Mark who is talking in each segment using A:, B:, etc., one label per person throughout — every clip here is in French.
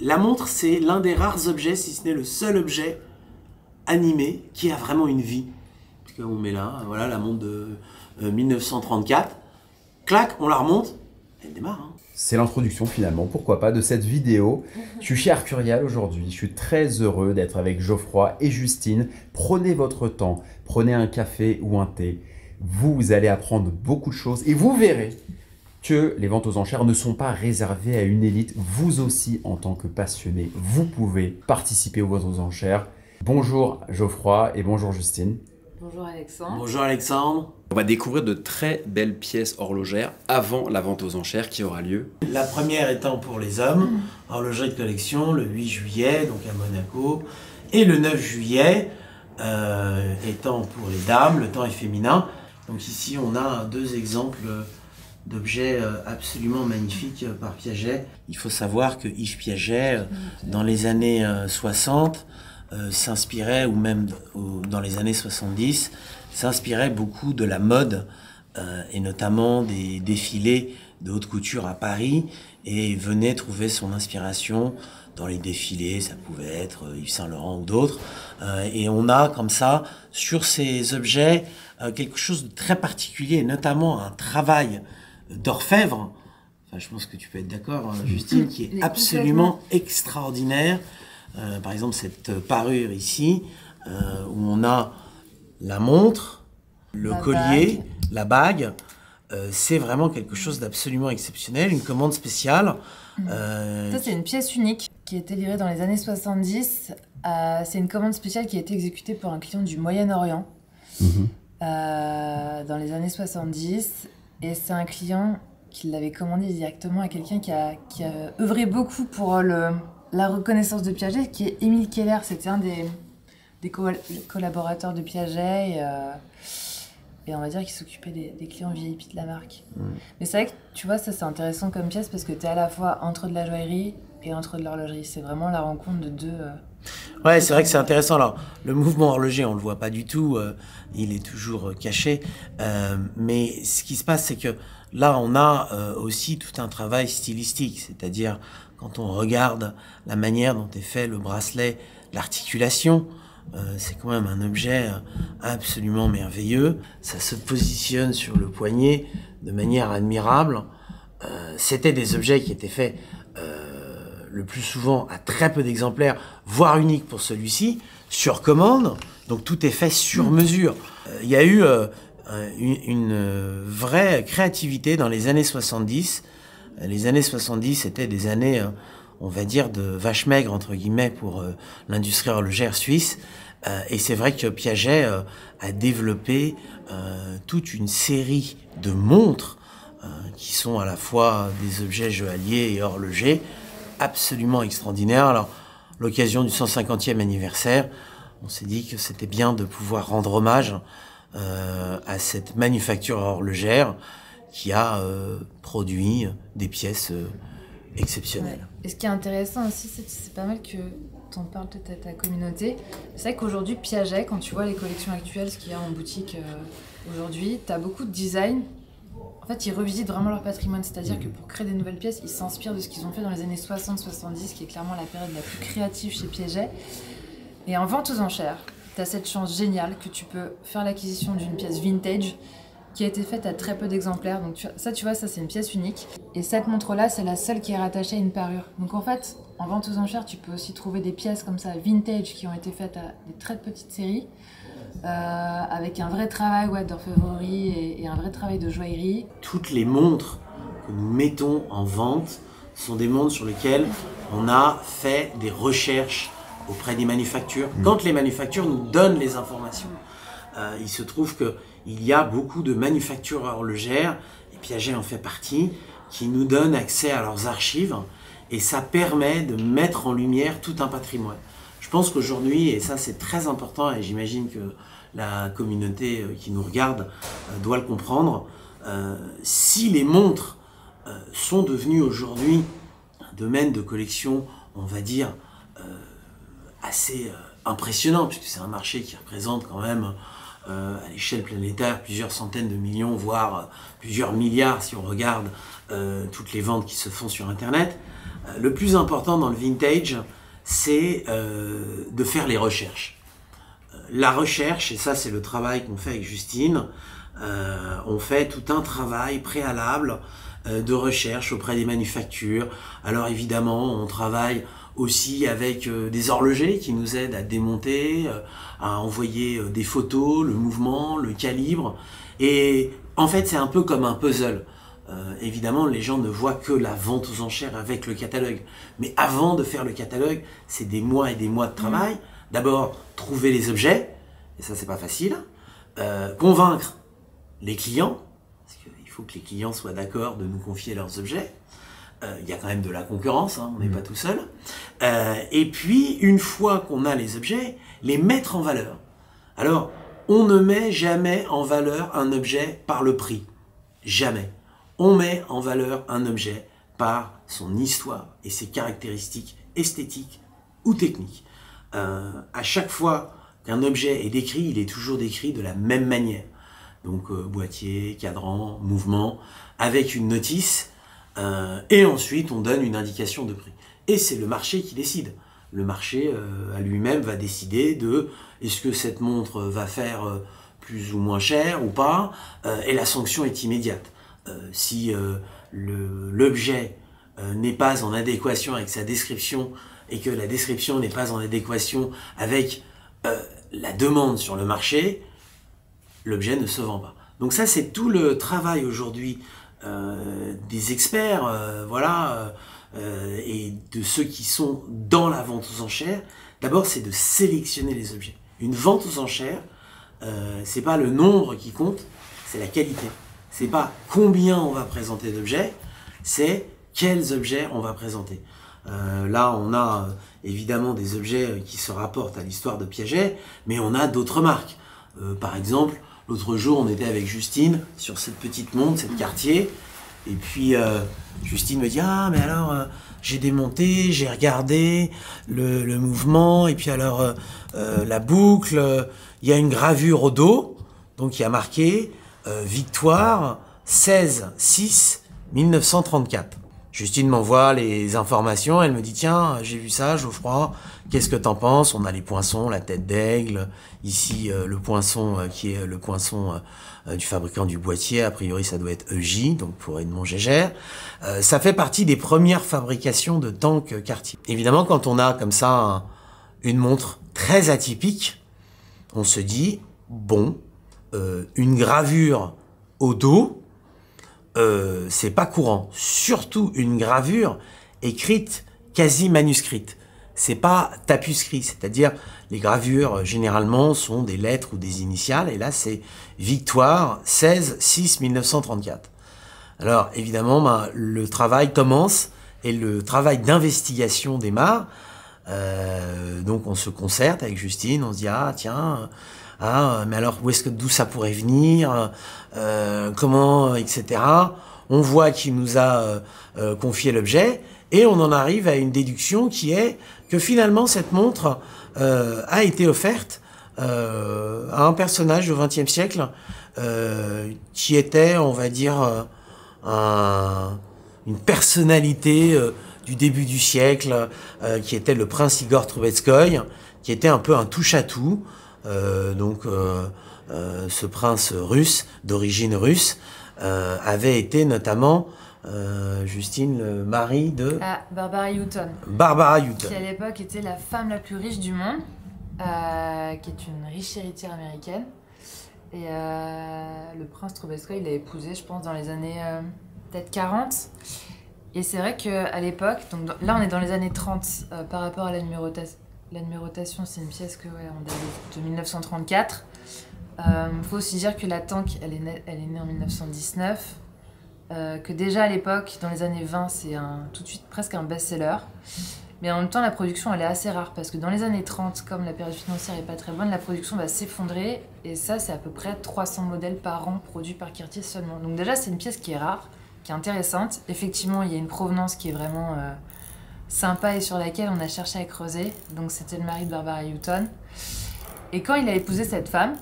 A: La montre, c'est l'un des rares objets, si ce n'est le seul objet animé qui a vraiment une vie. Parce qu'on met là, voilà la montre de 1934. Clac, on la remonte, elle démarre. Hein.
B: C'est l'introduction finalement, pourquoi pas, de cette vidéo. Je suis chez Arcurial aujourd'hui, je suis très heureux d'être avec Geoffroy et Justine. Prenez votre temps, prenez un café ou un thé. Vous allez apprendre beaucoup de choses et vous verrez que les ventes aux enchères ne sont pas réservées à une élite. Vous aussi, en tant que passionné, vous pouvez participer aux ventes aux enchères. Bonjour Geoffroy et bonjour Justine.
C: Bonjour Alexandre.
A: Bonjour Alexandre.
B: On va découvrir de très belles pièces horlogères avant la vente aux enchères qui aura lieu.
A: La première étant pour les hommes, horlogerie de collection, le 8 juillet, donc à Monaco, et le 9 juillet, étant pour les dames, le temps est féminin. Donc ici, on a deux exemples d'objets absolument magnifiques par Piaget. Il faut savoir que Yves Piaget, dans les années 60, s'inspirait, ou même dans les années 70, s'inspirait beaucoup de la mode, et notamment des défilés de haute couture à Paris, et venait trouver son inspiration dans les défilés, ça pouvait être Yves Saint Laurent ou d'autres, et on a comme ça, sur ces objets, quelque chose de très particulier, notamment un travail d'orfèvre, enfin, je pense que tu peux être d'accord, Justine, qui est absolument extraordinaire. Par exemple, cette parure ici, où on a la montre, le collier, la bague, c'est vraiment quelque chose d'absolument exceptionnel, une commande spéciale.
C: Ça, c'est une pièce unique qui a été livrée dans les années 70. C'est une commande spéciale qui a été exécutée pour un client du Moyen-Orient dans les années 70. Et c'est un client qui l'avait commandé directement à quelqu'un qui a œuvré beaucoup pour la reconnaissance de Piaget, qui est Émile Keller. C'était un des collaborateurs de Piaget et on va dire qu'il s'occupait des clients VIP de la marque. Mais c'est vrai que tu vois, ça c'est intéressant comme pièce parce que tu es à la fois entre de la joaillerie et entre de l'horlogerie. C'est vraiment la rencontre de deux...
A: Ouais, c'est vrai que c'est intéressant. Alors, le mouvement horloger, on le voit pas du tout, il est toujours caché. Mais ce qui se passe, c'est que là, on a aussi tout un travail stylistique. C'est-à-dire, quand on regarde la manière dont est fait le bracelet, l'articulation, c'est quand même un objet absolument merveilleux. Ça se positionne sur le poignet de manière admirable. C'était des objets qui étaient faits le plus souvent à très peu d'exemplaires, voire unique pour celui-ci, sur commande. Donc tout est fait sur mesure. Il y a eu une vraie créativité dans les années 70. Les années 70 étaient des années, on va dire, de vache maigre, entre guillemets, pour l'industrie horlogère suisse. Et c'est vrai que Piaget a développé toute une série de montres qui sont à la fois des objets joailliers et horlogers, absolument extraordinaires. Alors, l'occasion du 150e anniversaire, on s'est dit que c'était bien de pouvoir rendre hommage à cette manufacture horlogère qui a produit des pièces exceptionnelles.
C: Ouais. Et ce qui est intéressant aussi, c'est pas mal que t'en parles peut-être à ta communauté. C'est vrai qu'aujourd'hui, Piaget, quand tu vois les collections actuelles, ce qu'il y a en boutique aujourd'hui, t'as beaucoup de design. En fait, ils revisitent vraiment leur patrimoine, c'est-à-dire que pour créer des nouvelles pièces, ils s'inspirent de ce qu'ils ont fait dans les années 60-70, qui est clairement la période la plus créative chez Piaget. Et en vente aux enchères, tu as cette chance géniale que tu peux faire l'acquisition d'une pièce vintage qui a été faite à très peu d'exemplaires. Donc tu vois, ça c'est une pièce unique. Et cette montre-là, c'est la seule qui est rattachée à une parure. Donc en fait, en vente aux enchères, tu peux aussi trouver des pièces comme ça, vintage, qui ont été faites à des très petites séries. Avec un vrai travail d'orfèvrerie et un vrai travail de joaillerie.
A: Toutes les montres que nous mettons en vente sont des montres sur lesquelles on a fait des recherches auprès des manufactures. Quand les manufactures nous donnent les informations, il se trouve qu'il y a beaucoup de manufactures horlogères, et Piaget en fait partie, qui nous donnent accès à leurs archives, et ça permet de mettre en lumière tout un patrimoine. Je pense qu'aujourd'hui, et ça c'est très important, et j'imagine que la communauté qui nous regarde doit le comprendre, si les montres sont devenues aujourd'hui un domaine de collection, on va dire, assez impressionnant, puisque c'est un marché qui représente quand même à l'échelle planétaire plusieurs centaines de millions, voire plusieurs milliards si on regarde toutes les ventes qui se font sur Internet, Le plus important dans le vintage, c'est de faire les recherches. La recherche, et ça c'est le travail qu'on fait avec Justine, on fait tout un travail préalable de recherche auprès des manufactures. Alors évidemment, on travaille aussi avec des horlogers qui nous aident à démonter, à envoyer des photos, le mouvement, le calibre. Et en fait, c'est un peu comme un puzzle. Évidemment, les gens ne voient que la vente aux enchères avec le catalogue. Mais avant de faire le catalogue, c'est des mois et des mois de travail. D'abord, trouver les objets, et ça, c'est pas facile. Convaincre les clients, parce qu'il faut que les clients soient d'accord de nous confier leurs objets. Il y a quand même de la concurrence, hein, on n'est pas tout seul. Et puis, une fois qu'on a les objets, les mettre en valeur. Alors, on ne met jamais en valeur un objet par le prix. Jamais. On met en valeur un objet par son histoire et ses caractéristiques esthétiques ou techniques. À chaque fois qu'un objet est décrit, il est toujours décrit de la même manière. Donc boîtier, cadran, mouvement, avec une notice, et ensuite on donne une indication de prix. Et c'est le marché qui décide. Le marché à lui-même va décider de est-ce que cette montre va faire plus ou moins cher ou pas, et la sanction est immédiate. Si l'objet n'est pas en adéquation avec sa description et que la description n'est pas en adéquation avec la demande sur le marché, l'objet ne se vend pas. Donc ça, c'est tout le travail aujourd'hui des experts, et de ceux qui sont dans la vente aux enchères. D'abord, c'est de sélectionner les objets. Une vente aux enchères, c'est pas le nombre qui compte, c'est la qualité. C'est pas combien on va présenter d'objets, c'est quels objets on va présenter. Là, on a évidemment des objets qui se rapportent à l'histoire de Piaget, mais on a d'autres marques. Par exemple, l'autre jour, on était avec Justine sur cette petite montre, cette Cartier, et puis Justine me dit « Ah, mais alors, j'ai démonté, j'ai regardé le mouvement, et puis alors, la boucle, il y a une gravure au dos, donc il y a marqué Victoire 16-6-1934. » Justine m'envoie les informations, elle me dit « Tiens, j'ai vu ça, Geoffroy, qu'est-ce que t'en penses ?» On a les poinçons, la tête d'aigle, ici le poinçon qui est le poinçon du fabricant du boîtier, a priori ça doit être EJ, donc pour Edmond Gégère. Ça fait partie des premières fabrications de tanks Cartier. Évidemment, quand on a comme ça une montre très atypique, on se dit « Bon, une gravure au dos, c'est pas courant. Surtout une gravure écrite quasi manuscrite. C'est pas tapuscrit, c'est-à-dire les gravures généralement sont des lettres ou des initiales, et là c'est Victoire 16-6-1934. Alors évidemment, le travail commence et le travail d'investigation démarre. Donc on se concerte avec Justine, on se dit ah tiens. Ah, mais alors d'où ça pourrait venir, comment, etc. On voit qu'il nous a confié l'objet et on en arrive à une déduction qui est que finalement cette montre a été offerte à un personnage du XXe siècle qui était, on va dire, une personnalité du début du siècle, qui était le prince Igor Troubetskoï, qui était un peu un touche-à-tout. Ce prince russe, d'origine russe, avait été notamment, Justine, le mari de...
C: Barbara Hutton.
A: Barbara Hutton.
C: Qui à l'époque était la femme la plus riche du monde, qui est une riche héritière américaine. Et le prince Troubetskoï, il l'a épousée, je pense, dans les années peut-être 40. Et c'est vrai qu'à l'époque, donc là on est dans les années 30 par rapport à la numérotation. La numérotation, c'est une pièce que on date de 1934. Faut aussi dire que la tank, elle est née en 1919. Que déjà à l'époque, dans les années 20, c'est tout de suite presque un best-seller. Mais en même temps, la production, elle est assez rare. Parce que dans les années 30, comme la période financière n'est pas très bonne, la production va s'effondrer. Et ça, c'est à peu près 300 modèles par an produits par Cartier seulement. Donc déjà, c'est une pièce qui est rare, qui est intéressante. Effectivement, il y a une provenance qui est vraiment... sympa et sur laquelle on a cherché à creuser. Donc c'était le mari de Barbara Hutton. Et quand il a épousé cette femme,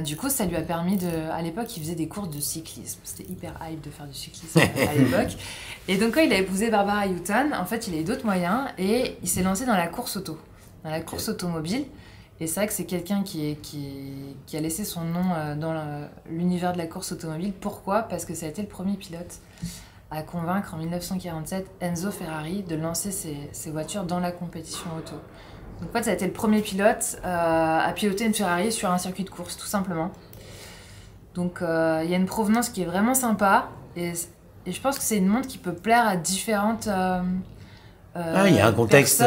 C: Du coup, ça lui a permis de... À l'époque, il faisait des courses de cyclisme. C'était hyper hype de faire du cyclisme à l'époque. Et donc, quand il a épousé Barbara Hutton, en fait, il a eu d'autres moyens et il s'est lancé dans la course auto, dans la course automobile. Et c'est vrai que c'est quelqu'un qui a laissé son nom dans l'univers de la course automobile. Pourquoi? Parce que ça a été le premier pilote à convaincre en 1947 Enzo Ferrari de lancer ses voitures dans la compétition auto. Donc en fait, ça a été le premier pilote à piloter une Ferrari sur un circuit de course, tout simplement. Donc il y a une provenance qui est vraiment sympa et je pense que c'est une montre qui peut plaire à différentes
A: il y a un contexte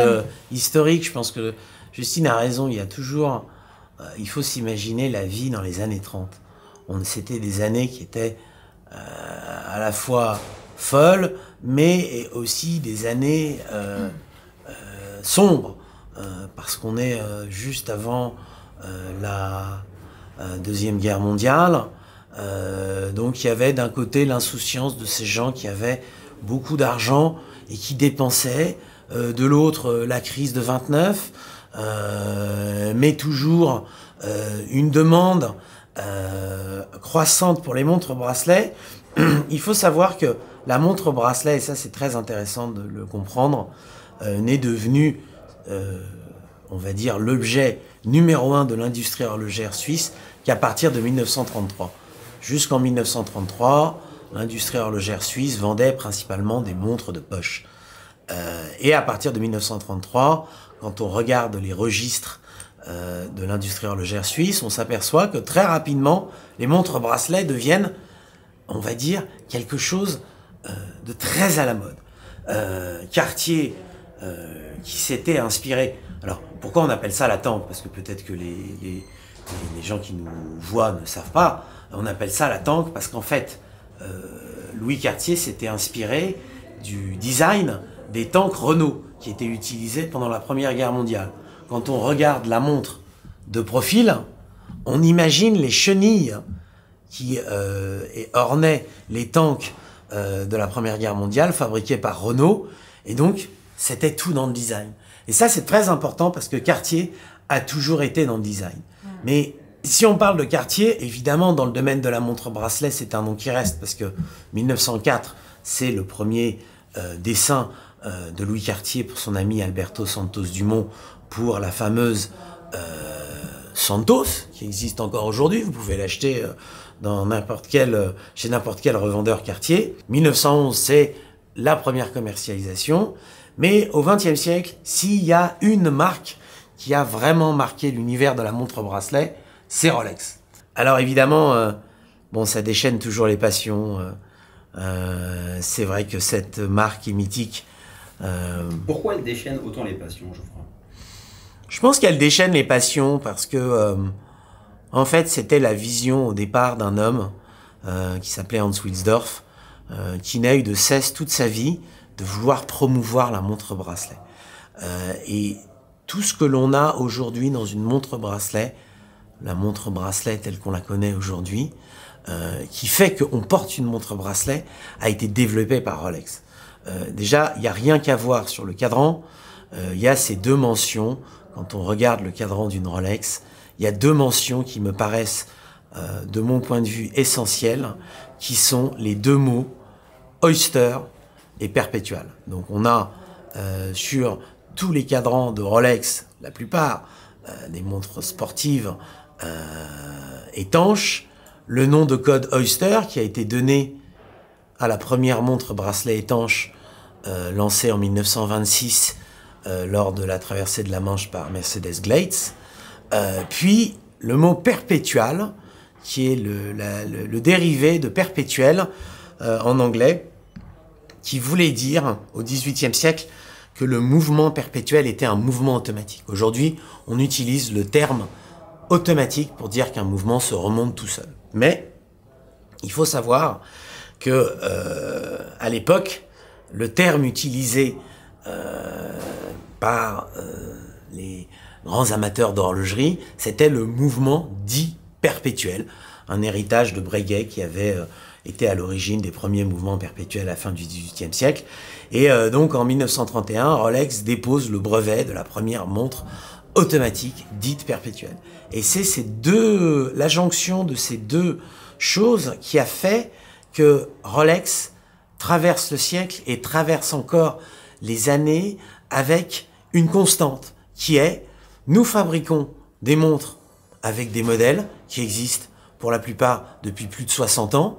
A: historique, je pense que Justine a raison, il y a toujours... il faut s'imaginer la vie dans les années 30. C'était des années qui étaient à la fois folles, mais aussi des années sombres. Parce qu'on est juste avant la Deuxième Guerre mondiale. Donc il y avait d'un côté l'insouciance de ces gens qui avaient beaucoup d'argent et qui dépensaient, de l'autre la crise de 29, mais toujours une demande croissante pour les montres bracelets. Il faut savoir que la montre bracelet, et ça c'est très intéressant de le comprendre, n'est devenue on va dire l'objet numéro 1 de l'industrie horlogère suisse qu'à partir de 1933. Jusqu'en 1933, l'industrie horlogère suisse vendait principalement des montres de poche. Et à partir de 1933, quand on regarde les registres de l'industrie horlogère suisse, on s'aperçoit que très rapidement, les montres bracelets deviennent, on va dire, quelque chose de très à la mode. Cartier, qui s'était inspiré... Alors, pourquoi on appelle ça la tank? Parce que peut-être que les gens qui nous voient ne savent pas. On appelle ça la tank parce qu'en fait, Louis Cartier s'était inspiré du design des tanks Renault qui étaient utilisés pendant la Première Guerre mondiale. Quand on regarde la montre de profil, on imagine les chenilles qui ornaient les tanks de la Première Guerre mondiale fabriqués par Renault. Et donc, c'était tout dans le design. Et ça, c'est très important parce que Cartier a toujours été dans le design. Mais si on parle de Cartier, évidemment, dans le domaine de la montre bracelet, c'est un nom qui reste parce que 1904, c'est le premier dessin de Louis Cartier pour son ami Alberto Santos Dumont pour la fameuse Santos, qui existe encore aujourd'hui. Vous pouvez l'acheter dans chez n'importe quel revendeur Cartier. 1911, c'est la première commercialisation. Mais au XXe siècle, s'il y a une marque qui a vraiment marqué l'univers de la montre bracelet, c'est Rolex. Alors évidemment, bon, ça déchaîne toujours les passions. C'est vrai que cette marque est mythique.
B: Pourquoi elle déchaîne autant les passions, Geoffroy?
A: Je pense qu'elle déchaîne les passions parce que, en fait, c'était la vision au départ d'un homme qui s'appelait Hans Wilsdorf, qui n'a eu de cesse toute sa vie de vouloir promouvoir la montre bracelet. Et tout ce que l'on a aujourd'hui dans une montre bracelet, la montre bracelet telle qu'on la connaît aujourd'hui, qui fait qu'on porte une montre bracelet, a été développé par Rolex. Déjà, il n'y a rien qu'à voir sur le cadran. Il y a ces deux mentions. Quand on regarde le cadran d'une Rolex, il y a deux mentions qui me paraissent, de mon point de vue, essentielles, qui sont les deux mots Oyster et Perpetual. Donc on a sur tous les cadrans de Rolex, la plupart des montres sportives étanches, le nom de code Oyster qui a été donné à la première montre bracelet étanche lancée en 1926 lors de la traversée de la Manche par Mercedes Glades. Puis le mot Perpetual qui est le dérivé de perpétuel en anglais, qui voulait dire, au XVIIIe siècle, que le mouvement perpétuel était un mouvement automatique. Aujourd'hui, on utilise le terme automatique pour dire qu'un mouvement se remonte tout seul. Mais il faut savoir que, à l'époque, le terme utilisé par les grands amateurs d'horlogerie, c'était le mouvement dit perpétuel, un héritage de Breguet qui avait était à l'origine des premiers mouvements perpétuels à la fin du XVIIIe siècle. Et donc en 1931, Rolex dépose le brevet de la première montre automatique dite perpétuelle. Et c'est la jonction de ces deux choses qui a fait que Rolex traverse le siècle et traverse encore les années avec une constante qui est, nous fabriquons des montres avec des modèles qui existent pour la plupart depuis plus de 60 ans,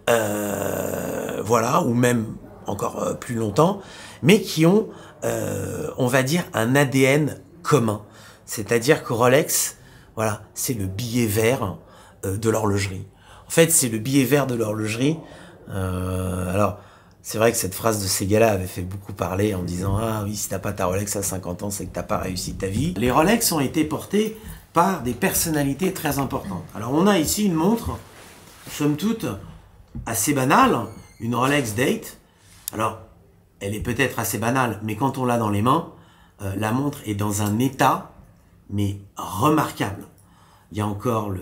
A: voilà, ou même encore plus longtemps, mais qui ont, on va dire, un ADN commun. C'est-à-dire que Rolex, voilà, c'est le billet vert de l'horlogerie. En fait, c'est le billet vert de l'horlogerie. Alors, c'est vrai que cette phrase de ces gars-là avait fait beaucoup parler en disant « Ah oui, si t'as pas ta Rolex à 50 ans, c'est que t'as pas réussi ta vie ». Les Rolex ont été portés par des personnalités très importantes. Alors, on a ici une montre, somme toute, assez banale, une Rolex Date. Alors, elle est peut-être assez banale, mais quand on l'a dans les mains, la montre est dans un état, mais remarquable. Il y a encore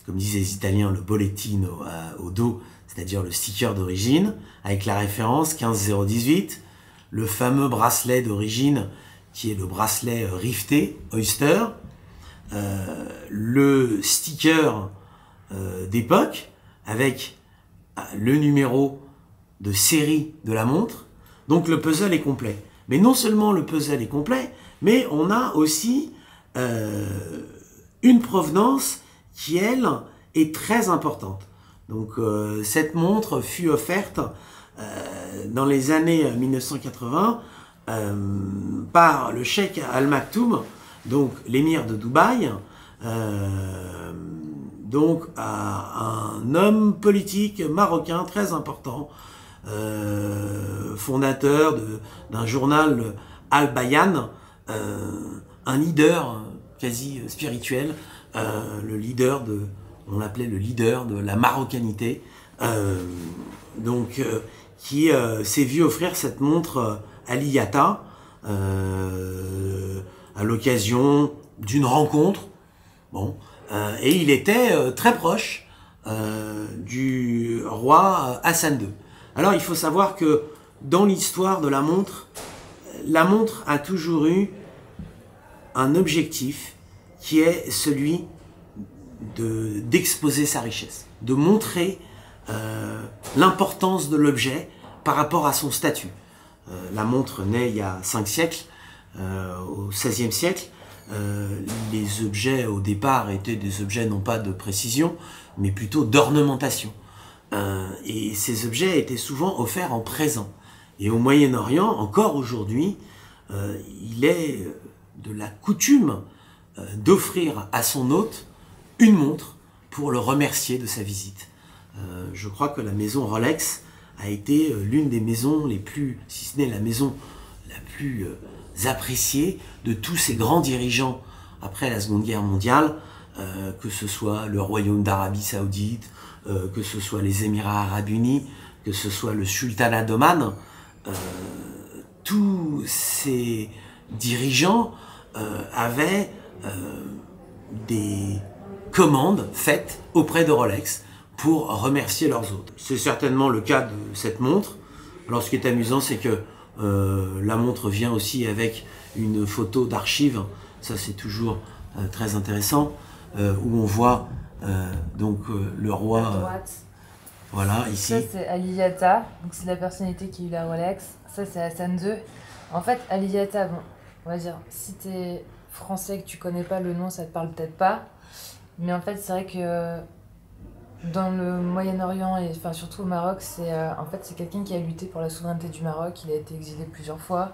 A: comme disaient les Italiens, le bollettino au dos, c'est-à-dire le sticker d'origine, avec la référence 15018, le fameux bracelet d'origine, qui est le bracelet rifté, Oyster, le sticker d'époque, avec le numéro de série de la montre. Donc le puzzle est complet. Mais non seulement le puzzle est complet, mais on a aussi une provenance qui, elle, est très importante. Donc cette montre fut offerte dans les années 1980 par le cheikh Al Maktoum, donc l'émir de Dubaï, donc à un homme politique marocain très important, fondateur d'un journal Al Bayan, un leader quasi spirituel, on l'appelait le leader de la marocanité, qui s'est vu offrir cette montre Aliyata à l'occasion d'une rencontre. Bon, et il était très proche du roi Hassan II. Alors il faut savoir que dans l'histoire de la montre a toujours eu un objectif qui est celui d'exposer sa richesse, de montrer l'importance de l'objet par rapport à son statut. La montre naît il y a 5 siècles, au XVIe siècle. Les objets au départ étaient des objets non pas de précision, mais plutôt d'ornementation. Et ces objets étaient souvent offerts en présent. Et au Moyen-Orient, encore aujourd'hui, il est de la coutume d'offrir à son hôte une montre pour le remercier de sa visite. Je crois que la maison Rolex a été l'une des maisons les plus, si ce n'est la maison la plus appréciée de tous ces grands dirigeants après la Seconde Guerre mondiale, que ce soit le Royaume d'Arabie Saoudite, que ce soit les Émirats Arabes Unis, que ce soit le Sultanat d'Oman. Tous ces dirigeants avaient des commandes faites auprès de Rolex pour remercier leurs hôtes. C'est certainement le cas de cette montre. Alors ce qui est amusant, c'est que la montre vient aussi avec une photo d'archive. Ça, c'est toujours très intéressant, où on voit le roi.
C: À droite.
A: Voilà, ici.
C: Ça, c'est Aliyata, donc c'est la personnalité qui a eu la Rolex. Ça, c'est Hassan II. En fait, Aliyata, bon, on va dire, si t'es français que tu connais pas le nom, ça te parle peut-être pas. Mais en fait, c'est vrai que dans le Moyen-Orient et enfin surtout au Maroc, c'est quelqu'un qui a lutté pour la souveraineté du Maroc. Il a été exilé plusieurs fois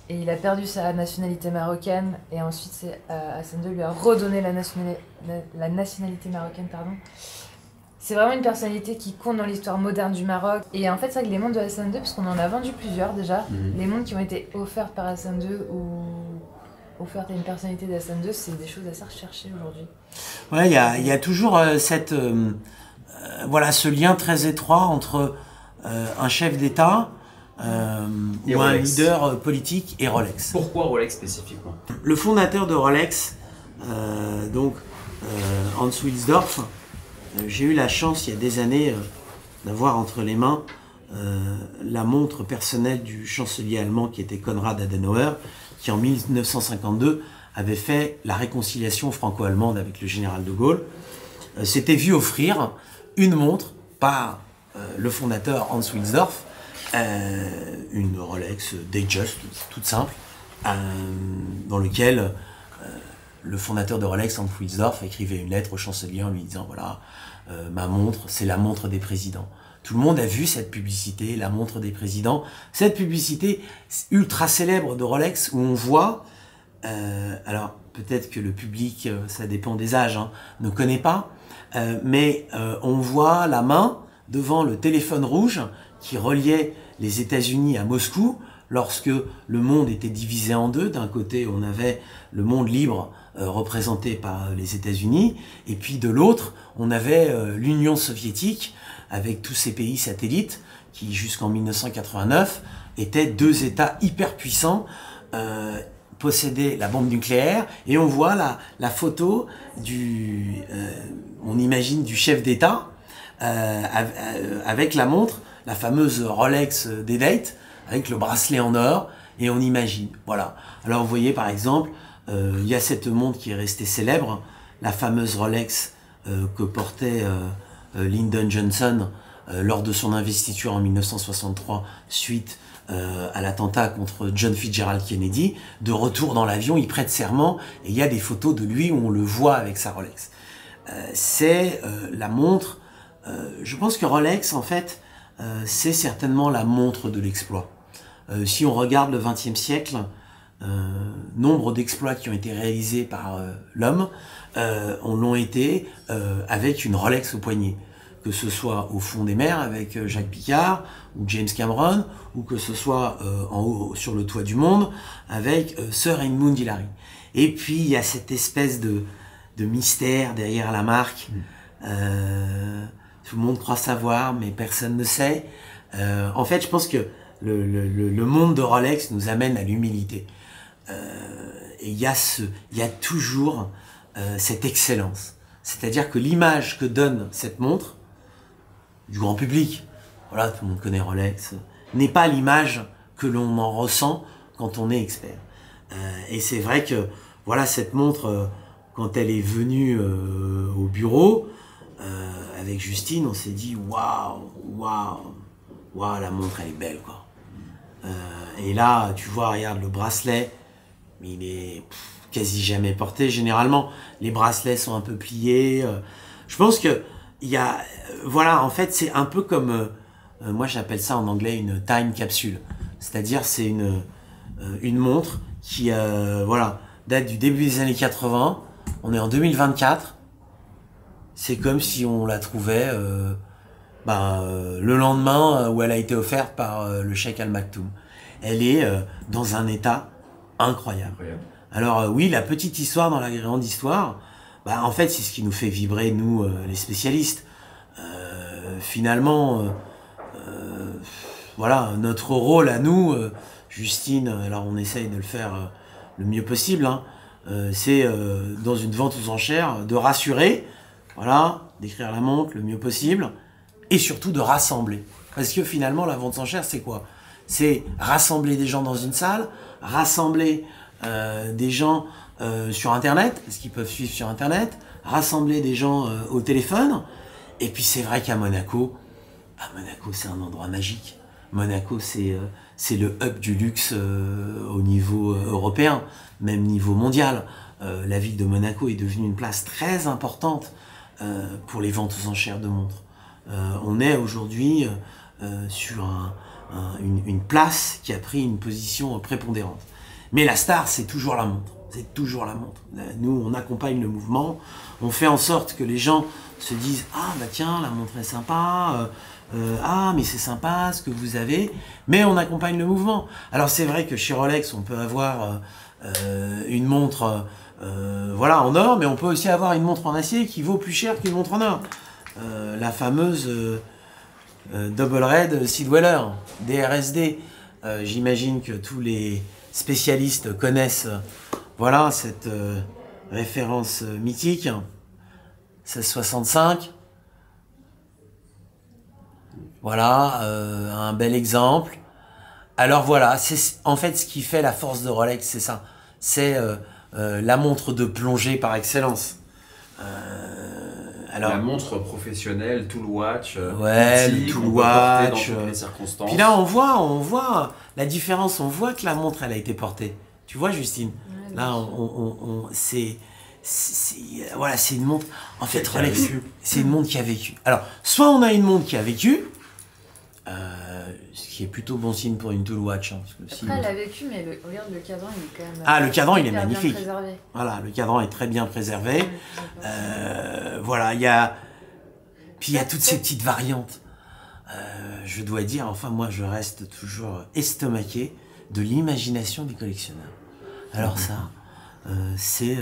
C: et il a perdu sa nationalité marocaine. Et ensuite, Hassan II lui a redonné la nationalité marocaine, pardon. C'est vraiment une personnalité qui compte dans l'histoire moderne du Maroc. Et en fait, c'est vrai que les montres de Hassan II, parce qu'on en a vendu plusieurs déjà, les montres qui ont été offertes par Hassan II ou offertes à une personnalité d'Hassan II, c'est des choses assez recherchées aujourd'hui.
A: Ouais, il y a toujours ce lien très étroit entre un chef d'État ou un leader politique et Rolex.
B: Pourquoi Rolex spécifiquement?
A: Le fondateur de Rolex, Hans Wilsdorf, j'ai eu la chance il y a des années d'avoir entre les mains la montre personnelle du chancelier allemand qui était Konrad Adenauer, qui en 1952 avait fait la réconciliation franco-allemande avec le général de Gaulle, s'était vu offrir une montre par le fondateur Hans Wilsdorf, une Rolex Datejust, toute simple, dans lequel le fondateur de Rolex, Hans Wilsdorf, écrivait une lettre au chancelier en lui disant voilà, ma montre, c'est la montre des présidents. Tout le monde a vu cette publicité, la montre des présidents, cette publicité ultra célèbre de Rolex où on voit, alors peut-être que le public, ça dépend des âges, hein, ne connaît pas, mais on voit la main devant le téléphone rouge qui reliait les États-Unis à Moscou lorsque le monde était divisé en deux. D'un côté, on avait le monde libre représenté par les États-Unis, et puis de l'autre, on avait l'Union soviétique avec tous ces pays satellites qui, jusqu'en 1989, étaient deux États hyper puissants, possédaient la bombe nucléaire, et on voit la photo on imagine, du chef d'État avec la montre, la fameuse Rolex Day-Date, avec le bracelet en or, et on imagine, voilà. Alors vous voyez par exemple, il y a cette montre qui est restée célèbre, la fameuse Rolex que portait Lyndon Johnson lors de son investiture en 1963 suite à l'attentat contre John Fitzgerald Kennedy. De retour dans l'avion, il prête serment et il y a des photos de lui où on le voit avec sa Rolex. C'est la montre, je pense que Rolex en fait c'est certainement la montre de l'exploit. Si on regarde le XXe siècle, nombre d'exploits qui ont été réalisés par l'homme l'ont été avec une Rolex au poignet, que ce soit au fond des mers avec Jacques Picard ou James Cameron, ou que ce soit en haut sur le toit du monde avec Sir Edmund Hillary. Et puis il y a cette espèce de mystère derrière la marque. Tout le monde croit savoir, mais personne ne sait. En fait, je pense que le monde de Rolex nous amène à l'humilité. Et il y a toujours cette excellence. C'est-à-dire que l'image que donne cette montre, du grand public, voilà, tout le monde connaît Rolex, n'est pas l'image que l'on en ressent quand on est expert. Et c'est vrai que, voilà, cette montre, quand elle est venue au bureau, avec Justine, on s'est dit waouh, la montre elle est belle quoi. Et là, tu vois, regarde le bracelet, mais il est quasi jamais porté. Généralement, les bracelets sont un peu pliés. Je pense que il y a, voilà, en fait, c'est un peu comme, moi j'appelle ça en anglais une time capsule. C'est-à-dire, c'est une montre qui, voilà, date du début des années 80. On est en 2024. C'est comme si on la trouvait le lendemain où elle a été offerte par le Cheikh Al Maktoum. Elle est dans un état incroyable. Alors oui, la petite histoire dans la grande histoire, en fait c'est ce qui nous fait vibrer, nous les spécialistes. Finalement, voilà, notre rôle à nous, Justine, alors on essaye de le faire le mieux possible, hein, c'est dans une vente aux enchères de rassurer, voilà, d'écrire la montre le mieux possible, et surtout de rassembler. Parce que finalement, la vente aux enchères, c'est quoi? C'est rassembler des gens dans une salle, rassembler des gens sur Internet, parce qu'ils peuvent suivre sur Internet, rassembler des gens au téléphone. Et puis c'est vrai qu'à Monaco, Monaco c'est un endroit magique. Monaco c'est le hub du luxe au niveau européen, même niveau mondial. La ville de Monaco est devenue une place très importante pour les ventes aux enchères de montres. On est aujourd'hui sur une place qui a pris une position prépondérante. Mais la star, c'est toujours la montre. C'est toujours la montre. Nous, on accompagne le mouvement. On fait en sorte que les gens se disent « Ah, bah tiens, la montre est sympa. Ah, mais c'est sympa ce que vous avez. » Mais on accompagne le mouvement. Alors, c'est vrai que chez Rolex, on peut avoir une montre voilà, en or, mais on peut aussi avoir une montre en acier qui vaut plus cher qu'une montre en or. La fameuse Double Red Seedweller, DRSD. J'imagine que tous les spécialistes connaissent voilà, cette référence mythique. 1665. Voilà, un bel exemple. Alors voilà, c'est en fait ce qui fait la force de Rolex, c'est ça. C'est la montre de plongée par excellence.
B: La montre professionnelle, Tool Watch,
A: ouais, le Tool Watch,
B: dans toutes les circonstances.
A: Puis là, on voit la différence. On voit que la montre, elle a été portée. Tu vois, Justine? Ouais, là, voilà, c'est une montre. En fait, Rolex, c'est une montre qui a vécu. Alors, soit on a une montre qui a vécu, ce qui est plutôt bon signe pour une Tool Watch. Hein, parce que
C: après, elle a vécu, mais regarde, le cadran, il est quand même.
A: Ah, le cadran, il est magnifique.
C: Préservé.
A: Voilà, le cadran est très bien préservé. Voilà, il y a. Puis il y a toutes ces petites variantes. Je dois dire, enfin, moi, je reste toujours estomaqué de l'imagination des collectionneurs. Alors, ça, c'est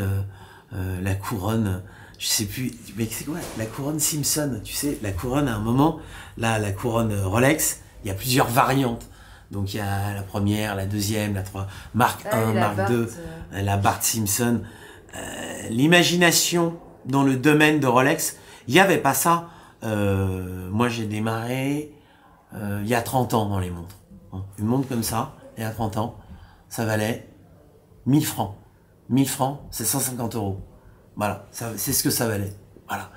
A: la couronne. Je sais plus, mais c'est quoi? La couronne Simpson, tu sais, la couronne à un moment, là, la couronne Rolex, il y a plusieurs variantes. Donc il y a la première, la deuxième, la troisième, Mark 1, Mark 2, la Bart Simpson. L'imagination dans le domaine de Rolex, il n'y avait pas ça. Moi j'ai démarré il y a 30 ans dans les montres. Une montre comme ça, il y a 30 ans, ça valait 1000 francs. 1000 francs, c'est 150 €. Voilà, c'est ce que ça valait. Voilà.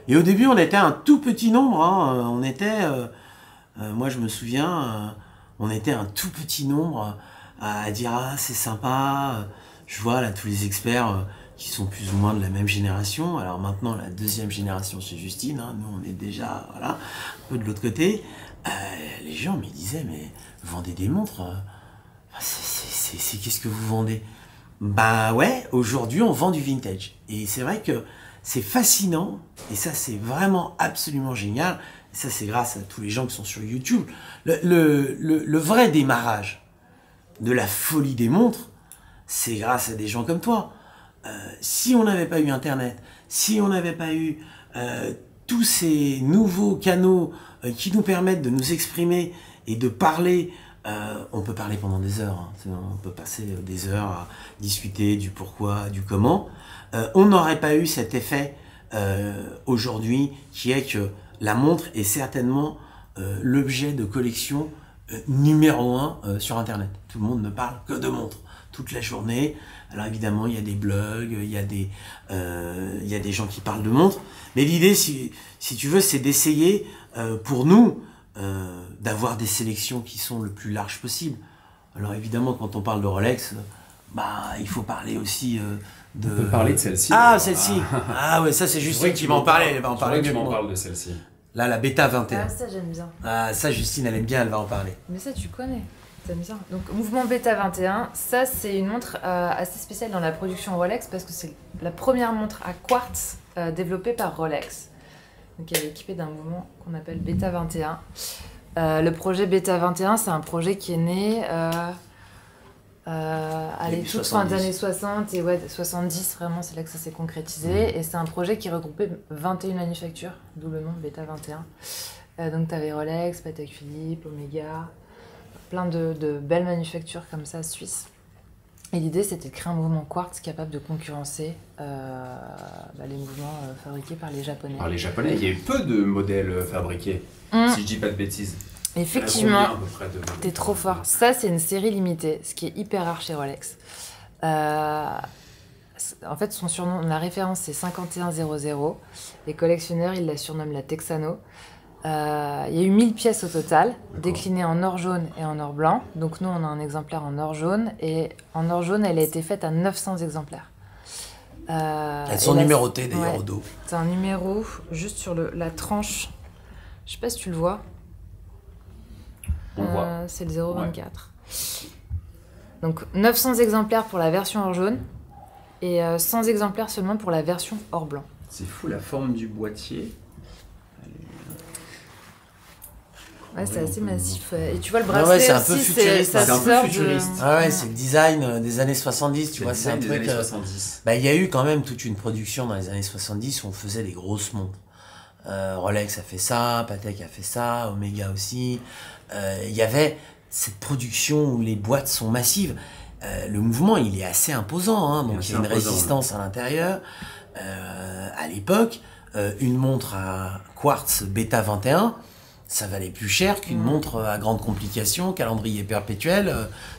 A: Et au début, on était un tout petit nombre. Hein. On était, moi je me souviens, on était un tout petit nombre à dire ah c'est sympa. Je vois là tous les experts qui sont plus ou moins de la même génération. Alors maintenant la deuxième génération chez Justine. Hein. Nous on est déjà voilà un peu de l'autre côté. Les gens me disaient mais vous vendez des montres. C'est qu'est-ce que vous vendez? Bah ouais, aujourd'hui on vend du vintage. Et c'est vrai que c'est fascinant, et ça c'est vraiment absolument génial, et ça c'est grâce à tous les gens qui sont sur YouTube. Le vrai démarrage de la folie des montres, c'est grâce à des gens comme toi. Si on n'avait pas eu Internet, si on n'avait pas eu tous ces nouveaux canaux qui nous permettent de nous exprimer et de parler, on peut parler pendant des heures, hein. On peut passer des heures à discuter du pourquoi, du comment. On n'aurait pas eu cet effet aujourd'hui qui est que la montre est certainement l'objet de collection numéro 1 sur Internet. Tout le monde ne parle que de montres toute la journée. Alors évidemment, il y a des blogs, il y a des gens qui parlent de montres. Mais l'idée, si tu veux, c'est d'essayer pour nous d'avoir des sélections qui sont le plus larges possible. Alors évidemment, quand on parle de Rolex, il faut parler aussi de...
B: On peut parler de celle-ci.
A: Ah, celle-ci. Ah ouais, ça c'est Justine qui va en parler. Elle va en parler.
B: Tu m'en parles de celle-ci.
A: Là, la Beta 21.
C: Ah, ça j'aime bien.
A: Ah, ça Justine, elle aime bien, elle va en parler.
C: Mais ça tu connais. T'aimes bien. Donc mouvement Beta 21, ça c'est une montre assez spéciale dans la production Rolex parce que c'est la première montre à quartz développée par Rolex. Donc elle est équipée d'un mouvement qu'on appelle Beta 21. Le projet Beta 21, c'est un projet qui est né toute fin des années 60 et 70, vraiment c'est là que ça s'est concrétisé. Et c'est un projet qui regroupait 21 manufactures, d'où le nom Beta 21. Donc tu avais Rolex, Patek Philippe, Omega, plein de belles manufactures comme ça suisses. Et l'idée c'était de créer un mouvement quartz capable de concurrencer les mouvements fabriqués par les Japonais.
B: Par les Japonais, il y a eu peu de modèles fabriqués, si je dis pas de bêtises.
C: Effectivement, t'es trop fort. Ça c'est une série limitée, ce qui est hyper rare chez Rolex. En fait son surnom, la référence c'est 5100. Les collectionneurs ils la surnomment la Texano. Il y a eu 1000 pièces au total, déclinées en or jaune et en or blanc. Donc nous, on a un exemplaire en or jaune. Et en or jaune, elle a été faite à 900 exemplaires.
A: Elles sont numérotées d'ailleurs au dos.
C: C'est un numéro juste sur la tranche. Je sais pas si tu le vois.
B: On le voit.
C: C'est le 024. Ouais. Donc 900 exemplaires pour la version or jaune. Et 100 exemplaires seulement pour la version or blanc.
B: C'est fou la forme du boîtier.
C: Ouais, c'est assez massif. Et tu vois le bracelet
A: c'est un
C: aussi,
A: peu futuriste.
C: c'est un peu futuriste.
A: Ah ouais, c'est le design des années 70, tu vois, c'est un truc... il y a eu quand même toute une production dans les années 70 où on faisait des grosses montres. Rolex a fait ça, Patek a fait ça, Omega aussi. Il y avait cette production où les boîtes sont massives. Le mouvement, il est assez imposant, hein, donc il y a une résistance à l'intérieur. À l'époque, une montre à quartz Beta 21... ça valait plus cher qu'une montre à grande complication, calendrier perpétuel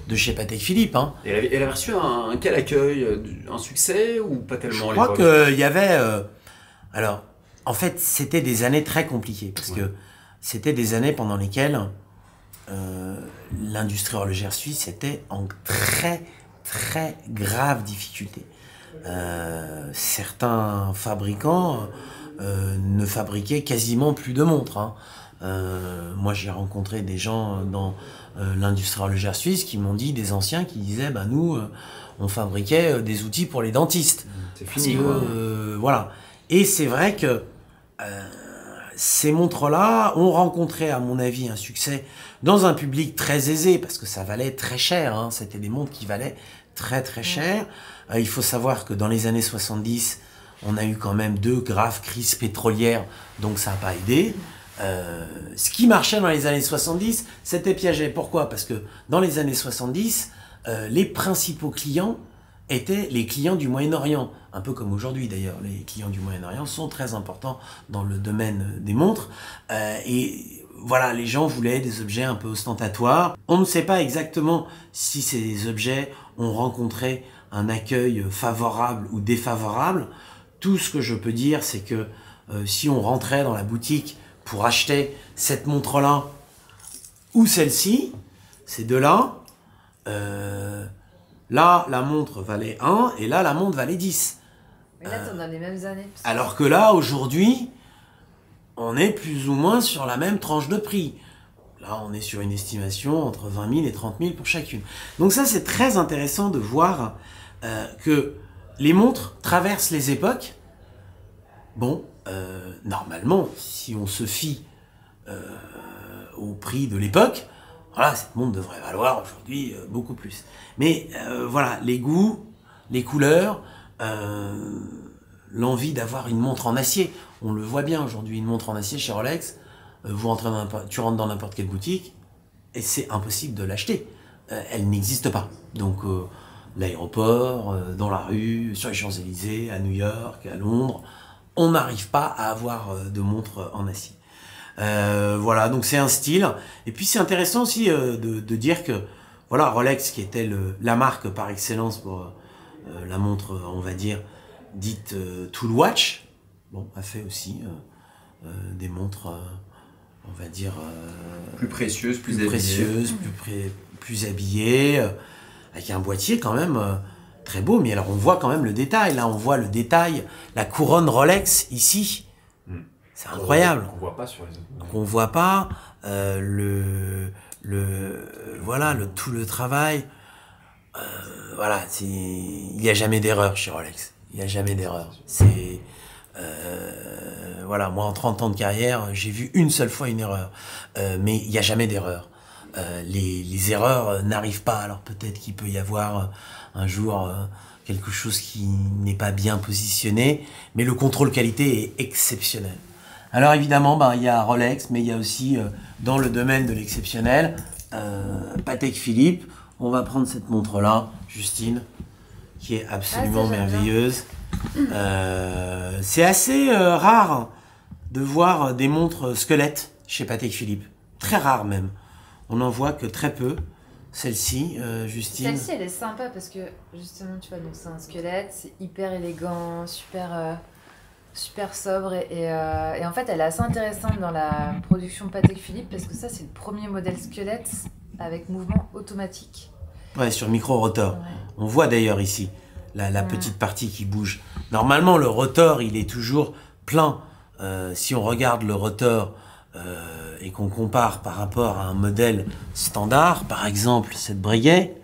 A: de chez Patek Philippe. Hein.
B: Et elle a reçu quel accueil, un succès ou pas tellement?
A: Je crois qu'il y avait... alors, en fait, c'était des années très compliquées, parce que c'était des années pendant lesquelles l'industrie horlogère suisse était en très, très grave difficulté. Certains fabricants ne fabriquaient quasiment plus de montres. Hein. Moi, j'ai rencontré des gens dans l'industrie horlogère suisse qui m'ont dit, des anciens qui disaient, bah, nous, on fabriquait des outils pour les dentistes.
B: C'est fini, quoi.
A: Voilà. Et c'est vrai que ces montres-là ont rencontré, à mon avis, un succès dans un public très aisé, parce que ça valait très cher. Hein. C'était des montres qui valaient très, très cher. Il faut savoir que dans les années 70, on a eu quand même 2 graves crises pétrolières, donc ça n'a pas aidé. Ce qui marchait dans les années 70, c'était Piaget. Pourquoi? Parce que dans les années 70, les principaux clients étaient les clients du Moyen-Orient. Un peu comme aujourd'hui d'ailleurs, les clients du Moyen-Orient sont très importants dans le domaine des montres. Et voilà, les gens voulaient des objets un peu ostentatoires. On ne sait pas exactement si ces objets ont rencontré un accueil favorable ou défavorable. Tout ce que je peux dire, c'est que si on rentrait dans la boutique pour acheter cette montre-là ou celle-ci, ces deux-là, là, la montre valait 1 et là, la montre valait 10.
C: Mais là, t'es dans les mêmes années.
A: Alors que là, aujourd'hui, on est plus ou moins sur la même tranche de prix. Là, on est sur une estimation entre 20 000 et 30 000 pour chacune. Donc ça, c'est très intéressant de voir que les montres traversent les époques. Bon, normalement, si on se fie au prix de l'époque, voilà, cette montre devrait valoir aujourd'hui beaucoup plus. Mais voilà, les goûts, les couleurs, l'envie d'avoir une montre en acier. On le voit bien aujourd'hui, une montre en acier chez Rolex, tu rentres dans n'importe quelle boutique et c'est impossible de l'acheter. Elle n'existe pas. Donc l'aéroport, dans la rue, sur les Champs-Élysées, à New York, à Londres, on n'arrive pas à avoir de montre en acier. Voilà, donc c'est un style. Et puis c'est intéressant aussi de dire que voilà, Rolex, qui était la marque par excellence pour la montre, on va dire, dite Tool Watch, bon, a fait aussi des montres, on va dire...
B: plus précieuses,
A: plus habillées, avec un boîtier quand même très beau. Mais alors on voit quand même le détail, là on voit le détail, la couronne Rolex ici. C'est incroyable.
B: On voit pas sur les autres.
A: Donc on voit pas voilà, tout le travail. Voilà, il n'y a jamais d'erreur chez Rolex. Il n'y a jamais d'erreur. C'est voilà, moi en 30 ans de carrière, j'ai vu une seule fois une erreur. Mais il n'y a jamais d'erreur. Les erreurs n'arrivent pas. Alors peut-être qu'il peut y avoir un jour quelque chose qui n'est pas bien positionné, mais le contrôle qualité est exceptionnel. Alors évidemment, il y a Rolex, mais il y a aussi dans le domaine de l'exceptionnel, Patek Philippe. On va prendre cette montre-là, Justine, qui est absolument merveilleuse. C'est assez rare de voir des montres squelettes chez Patek Philippe. Très rare même. On n'en voit que très peu. Celle-ci, Justine.
C: Celle-ci, elle est sympa parce que justement, tu vois, donc c'est un squelette, c'est hyper élégant, super sobre et en fait, elle est assez intéressante dans la production Patek Philippe parce que ça, c'est le premier modèle squelette avec mouvement automatique.
A: Ouais, sur micro-rotor. Ouais. On voit d'ailleurs ici la petite partie qui bouge. Normalement, le rotor, il est toujours plein. Si on regarde le rotor et qu'on compare par rapport à un modèle standard, par exemple cette Breguet,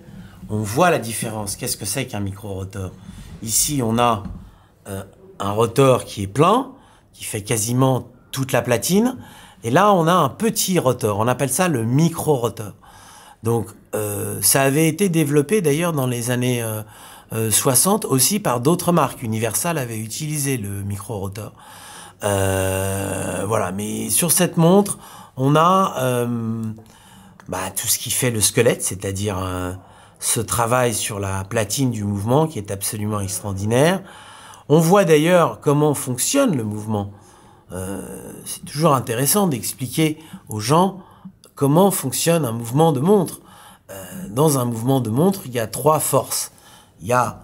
A: on voit la différence. Qu'est-ce que c'est qu'un micro-rotor? Ici, on a un rotor qui est plein, qui fait quasiment toute la platine, et là, on a un petit rotor. On appelle ça le micro-rotor. Donc, ça avait été développé d'ailleurs dans les années 60 aussi par d'autres marques. Universal avait utilisé le micro-rotor. Voilà, mais sur cette montre, on a tout ce qui fait le squelette, c'est-à-dire ce travail sur la platine du mouvement qui est absolument extraordinaire. On voit d'ailleurs comment fonctionne le mouvement. c'est toujours intéressant d'expliquer aux gens comment fonctionne un mouvement de montre. Dans un mouvement de montre, il y a 3 forces. Il y a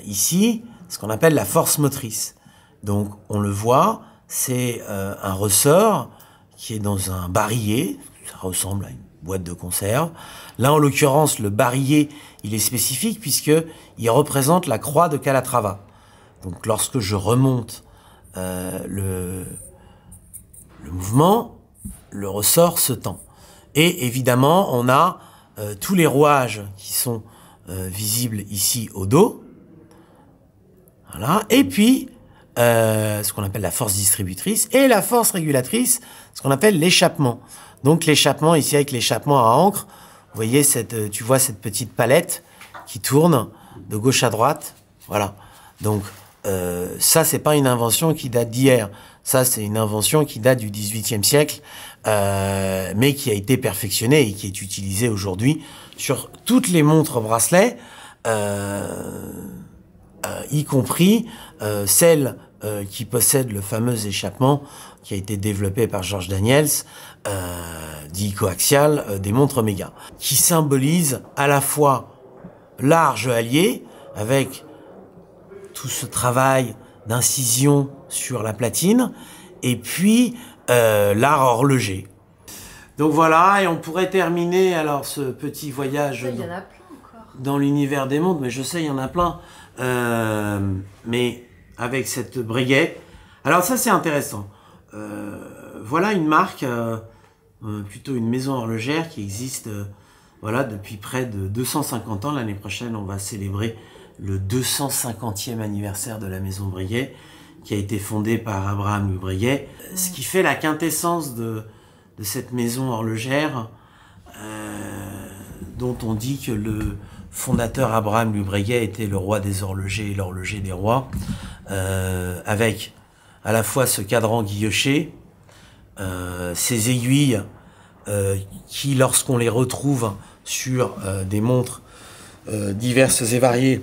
A: ici ce qu'on appelle la force motrice. Donc on le voit, c'est un ressort qui est dans un barillet, ça ressemble à une boîte de conserve. Là en l'occurrence, le barillet, il est spécifique puisqu'il représente la croix de Calatrava. Donc lorsque je remonte le mouvement, le ressort se tend. Et évidemment, on a tous les rouages qui sont visibles ici au dos. Voilà. Et puis, ce qu'on appelle la force distributrice et la force régulatrice, ce qu'on appelle l'échappement. Donc l'échappement, ici avec l'échappement à encre, vous voyez, tu vois cette petite palette qui tourne de gauche à droite. Voilà. Donc ça, c'est pas une invention qui date d'hier. Ça, c'est une invention qui date du XVIIIe siècle, mais qui a été perfectionnée et qui est utilisée aujourd'hui sur toutes les montres bracelets, y compris celles qui possèdent le fameux échappement qui a été développé par George Daniels, dit coaxial, des montres Omega, qui symbolise à la fois l'art joaillier, avec tout ce travail d'incision sur la platine, et puis l'art horloger. Donc voilà, et on pourrait terminer alors ce petit voyage
C: il y en a plein encore
A: dans l'univers des montres, mais je sais, il y en a plein, mais avec cette Breguet. Alors ça, c'est intéressant. Voilà une marque, plutôt une maison horlogère qui existe voilà, depuis près de 250 ans. L'année prochaine, on va célébrer le 250e anniversaire de la maison Breguet, qui a été fondée par Abraham Louis Breguet. Ce qui fait la quintessence de cette maison horlogère, dont on dit que le fondateur Abraham Louis Breguet était le roi des horlogers et l'horloger des rois, avec à la fois ce cadran guilloché, ces aiguilles qui, lorsqu'on les retrouve sur des montres diverses et variées,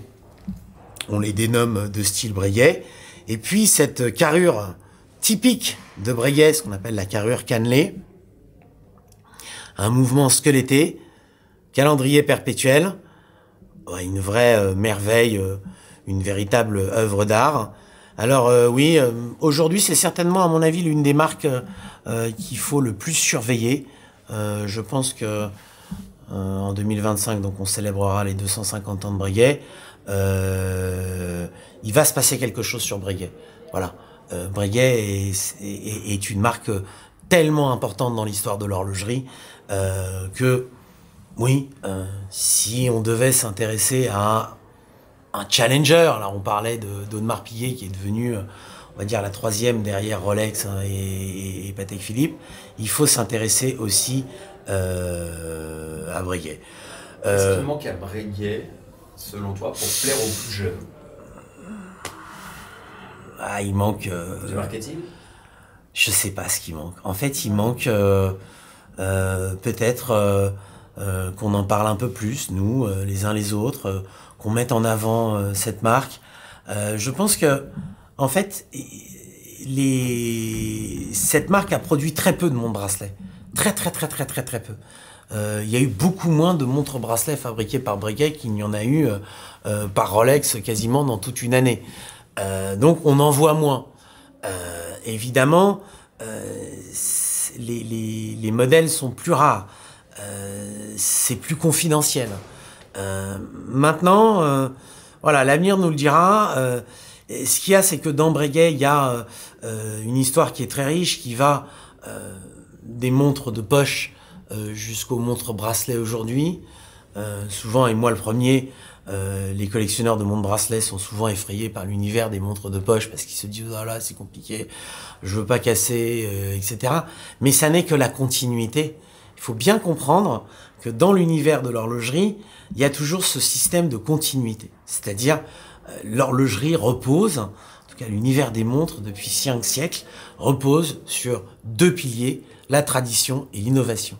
A: on les dénomme de style Breguet. Et puis cette carrure typique de Breguet, ce qu'on appelle la carrure cannelée, un mouvement squeletté, calendrier perpétuel, une vraie merveille, une véritable œuvre d'art. Alors oui, aujourd'hui c'est certainement à mon avis l'une des marques qu'il faut le plus surveiller. Je pense que en 2025, donc on célébrera les 250 ans de Breguet. Il va se passer quelque chose sur Breguet. Voilà, Breguet est une marque tellement importante dans l'histoire de l'horlogerie que oui, si on devait s'intéresser à un challenger, là on parlait d'Audemars Piguet qui est devenu, on va dire, la 3e derrière Rolex et Patek Philippe, il faut s'intéresser aussi à Breguet.
B: Qu'est-ce qui manque à Breguet, selon toi, pour plaire aux plus jeunes?
A: Il manque...
B: du marketing?
A: Je sais pas ce qui manque. En fait, il manque peut-être qu'on en parle un peu plus, nous, les uns les autres, qu'on mette en avant cette marque. Je pense que, en fait, cette marque a produit très peu de montres bracelets. Très peu. Il y a eu beaucoup moins de montres bracelets fabriquées par Breguet qu'il y en a eu par Rolex quasiment dans toute une année. Donc on en voit moins. Évidemment, les modèles sont plus rares. C'est plus confidentiel. Maintenant, voilà, l'avenir nous le dira. Ce qu'il y a, c'est que dans Breguet, il y a une histoire qui est très riche, qui va des montres de poche jusqu'aux montres bracelets aujourd'hui. Souvent, et moi le premier, les collectionneurs de montres bracelets sont souvent effrayés par l'univers des montres de poche parce qu'ils se disent « Oh là, c'est compliqué, je veux pas casser, etc. » Mais ça n'est que la continuité. Il faut bien comprendre que dans l'univers de l'horlogerie, il y a toujours ce système de continuité. C'est-à-dire, l'horlogerie repose, en tout cas l'univers des montres depuis 5 siècles, repose sur 2 piliers, la tradition et l'innovation.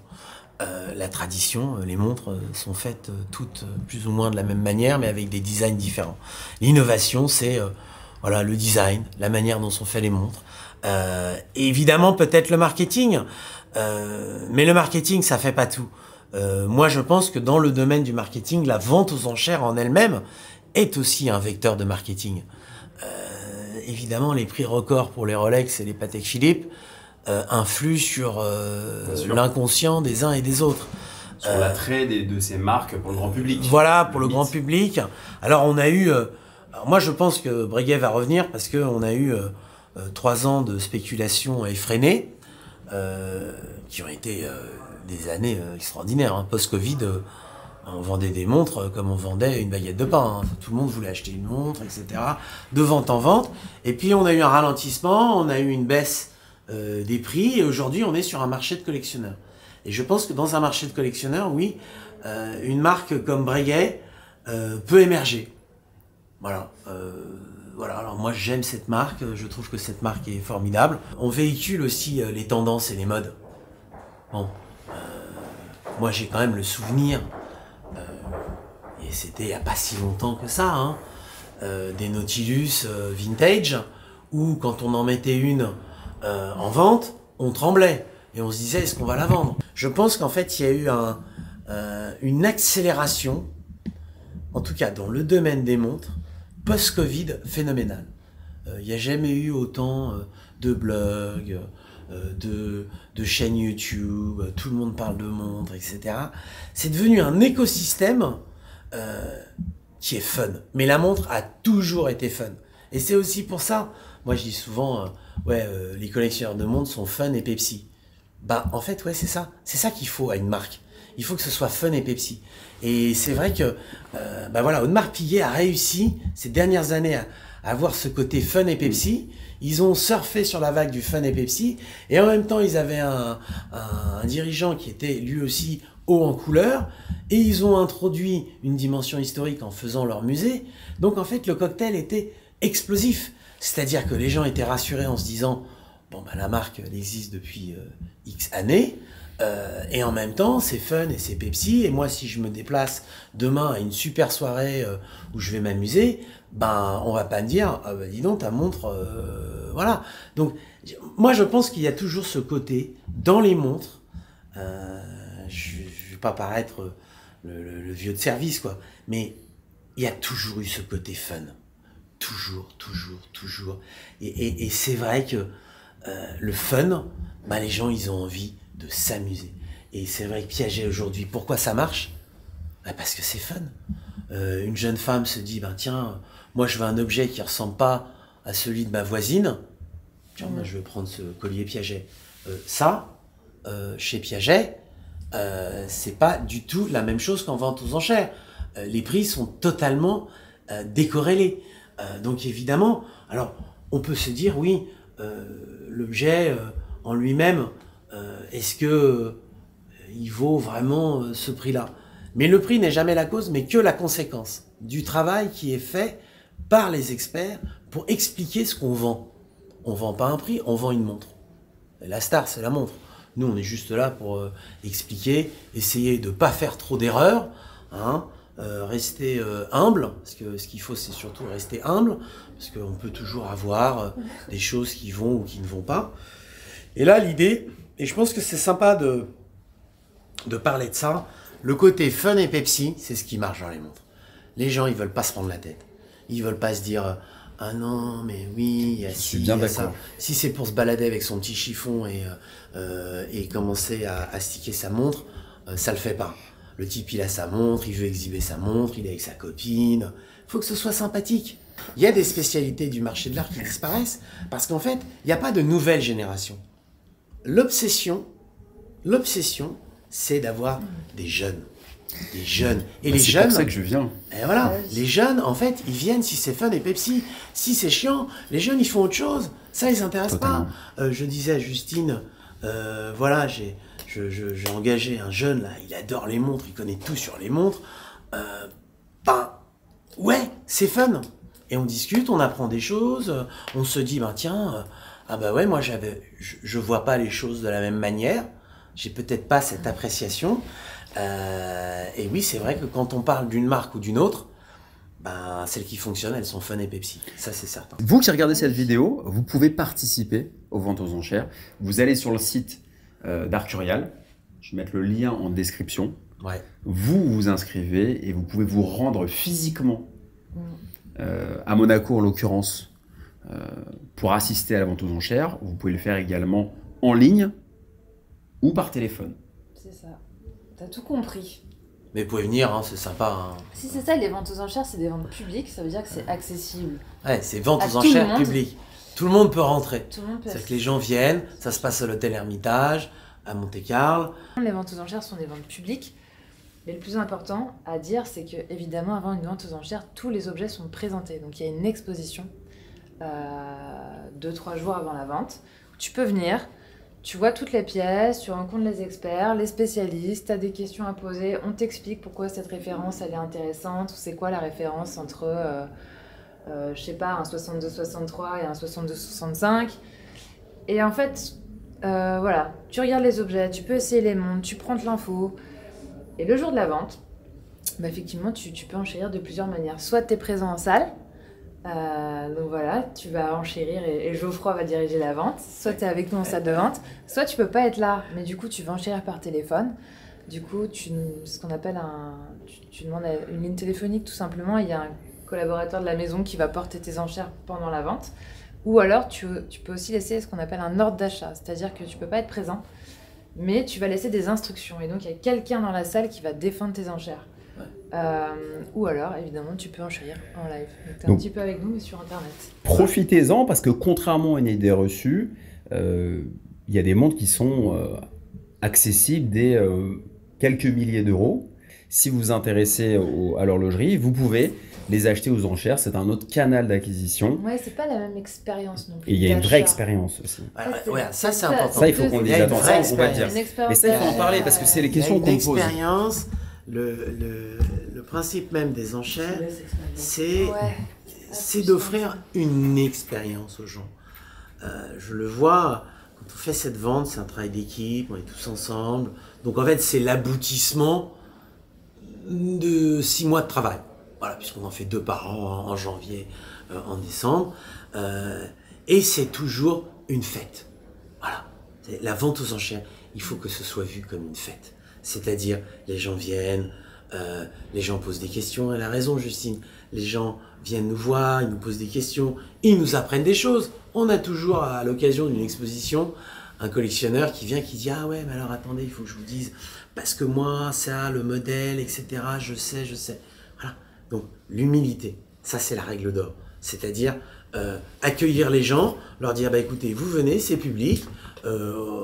A: La tradition, les montres sont faites toutes plus ou moins de la même manière, mais avec des designs différents. L'innovation, c'est voilà, le design, la manière dont sont faites les montres, Et évidemment, peut-être le marketing, mais le marketing, ça fait pas tout. Moi, je pense que dans le domaine du marketing, la vente aux enchères en elle-même est aussi un vecteur de marketing. Évidemment, les prix records pour les Rolex et les Patek Philippe influent sur l'inconscient des uns et des autres.
B: Sur l'attrait de ces marques pour le grand public.
A: Voilà, pour le grand public. Alors, on a eu... alors moi, je pense que Breguet va revenir parce qu'on a eu 3 ans de spéculation effrénée qui ont été des années extraordinaires. Hein. Post-Covid, on vendait des montres comme on vendait une baguette de pain. Hein. Tout le monde voulait acheter une montre, etc. De vente en vente. Et puis, on a eu un ralentissement, on a eu une baisse des prix. Et aujourd'hui, on est sur un marché de collectionneurs. Et je pense que dans un marché de collectionneurs, oui, une marque comme Breguet peut émerger. Voilà. Voilà. Alors moi, j'aime cette marque. Je trouve que cette marque est formidable. On véhicule aussi les tendances et les modes. Bon, moi, j'ai quand même le souvenir, et c'était il n'y a pas si longtemps que ça, hein, des Nautilus vintage, où quand on en mettait une en vente, on tremblait. Et on se disait, est-ce qu'on va la vendre? Je pense qu'en fait, il y a eu une accélération, en tout cas dans le domaine des montres, post-Covid phénoménale. Il n'y a jamais eu autant de blogs, de chaînes YouTube, tout le monde parle de montres, etc. C'est devenu un écosystème qui est fun. Mais la montre a toujours été fun. Et c'est aussi pour ça, moi je dis souvent, les collectionneurs de montres sont fun et Pepsi. Bah, en fait, ouais, c'est ça. C'est ça qu'il faut à une marque. Il faut que ce soit fun et Pepsi. Et c'est vrai que, voilà, Audemars Piguet a réussi ces dernières années à avoir ce côté fun et Pepsi. Ils ont surfé sur la vague du fun et Pepsi. Et en même temps, ils avaient un dirigeant qui était lui aussi haut en couleur. Et ils ont introduit une dimension historique en faisant leur musée. Donc, en fait, le cocktail était explosif. C'est-à-dire que les gens étaient rassurés en se disant, bon, bah, la marque, elle existe depuis X années, et en même temps, c'est fun et c'est Pepsi, et moi, si je me déplace demain à une super soirée où je vais m'amuser, ben, on va pas me dire, ah bah, dis donc, ta montre, voilà. Donc, moi, je pense qu'il y a toujours ce côté, dans les montres, je vais pas paraître le vieux de service, quoi, mais il y a toujours eu ce côté fun. Toujours, toujours, toujours. Et c'est vrai que le fun, bah, les gens, ils ont envie de s'amuser. Et c'est vrai que Piaget, aujourd'hui, pourquoi ça marche? Bah, parce que c'est fun. Une jeune femme se dit, bah, tiens, moi, je veux un objet qui ne ressemble pas à celui de ma voisine. Tiens, moi, je vais prendre ce collier Piaget. Chez Piaget, c'est pas du tout la même chose qu'en vente aux enchères. Les prix sont totalement décorrélés. Donc, évidemment, alors, on peut se dire, oui, l'objet en lui-même, est-ce que il vaut vraiment ce prix-là? Mais le prix n'est jamais la cause, mais que la conséquence du travail qui est fait par les experts pour expliquer ce qu'on vend. On vend pas un prix, on vend une montre. Et la star, c'est la montre. Nous, on est juste là pour expliquer, essayer de pas faire trop d'erreurs, hein, rester humble, parce que ce qu'il faut, c'est surtout rester humble, parce qu'on peut toujours avoir des choses qui vont ou qui ne vont pas. Et là, l'idée, et je pense que c'est sympa de parler de ça, le côté fun et Pepsi, c'est ce qui marche dans les montres. Les gens, ils veulent pas se prendre la tête. Ils veulent pas se dire, ah non, mais oui, il y a ci, il y a ça. Si c'est pour se balader avec son petit chiffon et commencer à sticker sa montre, ça le fait pas. Le type, il a sa montre, il veut exhiber sa montre, il est avec sa copine. Il faut que ce soit sympathique. Il y a des spécialités du marché de l'art qui disparaissent parce qu'en fait, il n'y a pas de nouvelle génération. L'obsession, c'est d'avoir des jeunes. Des jeunes. Et les jeunes. C'est
B: pour ça que je viens.
A: Et voilà. Les jeunes, en fait, ils viennent si c'est fun et Pepsi. Si c'est chiant, les jeunes, ils font autre chose. Ça, ils s'intéressent pas. Je disais à Justine, voilà, j'ai engagé un jeune, là, il adore les montres, il connaît tout sur les montres. Ouais, c'est fun. Et on discute, on apprend des choses, on se dit, tiens, ouais, moi, je vois pas les choses de la même manière. J'ai peut-être pas cette appréciation. Et oui, c'est vrai que quand on parle d'une marque ou d'une autre, ben, celles qui fonctionnent, elles sont Fun et Pepsi. Ça, c'est certain.
B: Vous qui regardez cette vidéo, vous pouvez participer aux ventes aux enchères. Vous allez sur le site d'Arcurial. Je vais mettre le lien en description.
A: Ouais.
B: Vous vous inscrivez et vous pouvez vous rendre physiquement à Monaco en l'occurrence pour assister à la vente aux enchères. Vous pouvez le faire également en ligne ou par téléphone.
C: C'est ça. T'as tout compris.
A: Mais vous pouvez venir, hein, c'est sympa. Hein.
C: Si c'est ça, les ventes aux enchères, c'est des ventes publiques, ça veut dire que c'est accessible.
A: Ouais, c'est vente
C: À
A: aux
C: tout
A: enchères
C: le monde.
A: publiques. Tout le monde peut rentrer.
C: Tout le monde peut
A: C'est-à-dire que les gens viennent, ça se passe à l'hôtel Hermitage, à Monte-Carlo.
C: Les ventes aux enchères sont des ventes publiques. Mais le plus important à dire, c'est que évidemment, avant une vente aux enchères, tous les objets sont présentés. Donc il y a une exposition 2-3 jours avant la vente. Tu peux venir, tu vois toutes les pièces, tu rencontres les experts, les spécialistes, tu as des questions à poser, on t'explique pourquoi cette référence elle est intéressante, ou c'est quoi la référence entre, je sais pas, un 62-63 et un 62-65. Et en fait, voilà, tu regardes les objets, tu peux essayer les montres, tu prends de l'info. Et le jour de la vente, bah effectivement, tu peux enchérir de plusieurs manières. Soit tu es présent en salle, donc voilà, tu vas enchérir et Geoffroy va diriger la vente. Soit tu es avec nous en salle de vente, soit tu peux pas être là, mais du coup tu vas enchérir par téléphone. Du coup, ce qu'on appelle tu demandes une ligne téléphonique tout simplement. Il y a un collaborateur de la maison qui va porter tes enchères pendant la vente. Ou alors tu peux aussi laisser ce qu'on appelle un ordre d'achat, c'est-à-dire que tu peux pas être présent, mais tu vas laisser des instructions. Et donc il y a quelqu'un dans la salle qui va défendre tes enchères. Ou alors, évidemment, tu peux enchérir en live. Donc, tu es un petit peu avec nous, mais sur Internet.
B: Profitez-en parce que contrairement à une idée reçue, il y a des montres qui sont accessibles dès quelques milliers d'euros. Si vous vous intéressez à l'horlogerie, vous pouvez les acheter aux enchères. C'est un autre canal d'acquisition.
C: Ouais, c'est pas la même expérience non plus.
B: Et il y a une vraie expérience aussi.
A: Ça, c'est important.
B: Ça, il faut qu'on le dise. Attends, ça, on va le dire.
C: Mais
B: ça, il faut en parler parce que c'est les questions qu'on pose.
A: L'expérience, le principe même des enchères, c'est d'offrir une expérience aux gens. Je le vois, quand on fait cette vente, c'est un travail d'équipe, on est tous ensemble. Donc en fait, c'est l'aboutissement de 6 mois de travail. Voilà, puisqu'on en fait 2 par an, en janvier, en décembre. Et c'est toujours une fête. Voilà. La vente aux enchères, il faut que ce soit vu comme une fête. C'est-à-dire, les gens viennent, les gens posent des questions. Elle a raison, Justine. Les gens viennent nous voir, ils nous posent des questions, ils nous apprennent des choses. On a toujours, à l'occasion d'une exposition, un collectionneur qui vient, qui dit « Ah ouais, mais alors attendez, il faut que je vous dise, parce que moi, ça, le modèle, etc., je sais. » Voilà. Donc, l'humilité, ça, c'est la règle d'or. C'est-à-dire, accueillir les gens, leur dire « Bah écoutez, vous venez, c'est public, vous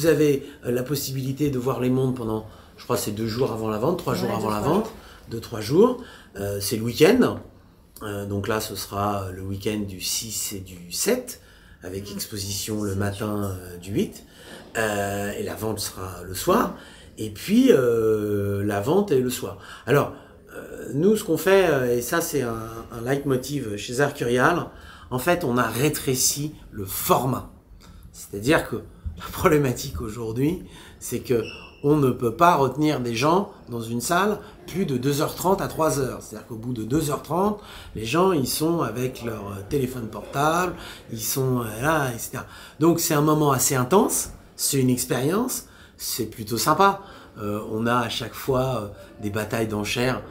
A: avez la possibilité de voir les montres pendant, je crois, c'est 2 jours avant la vente, 3 jours avant la vente, 2-3 jours. C'est le week-end. Donc là, ce sera le week-end du 6 et du 7, avec exposition le matin du 8. Et la vente sera le soir. Et puis, la vente est le soir. Alors, nous, ce qu'on fait, et ça, c'est un leitmotiv chez Arcurial, en fait, on a rétréci le format. C'est-à-dire que la problématique aujourd'hui, c'est que on ne peut pas retenir des gens dans une salle plus de 2h30 à 3h. C'est-à-dire qu'au bout de 2h30, les gens, ils sont avec leur téléphone portable, ils sont là, etc. Donc c'est un moment assez intense, c'est une expérience, c'est plutôt sympa. On a à chaque fois des batailles d'enchères,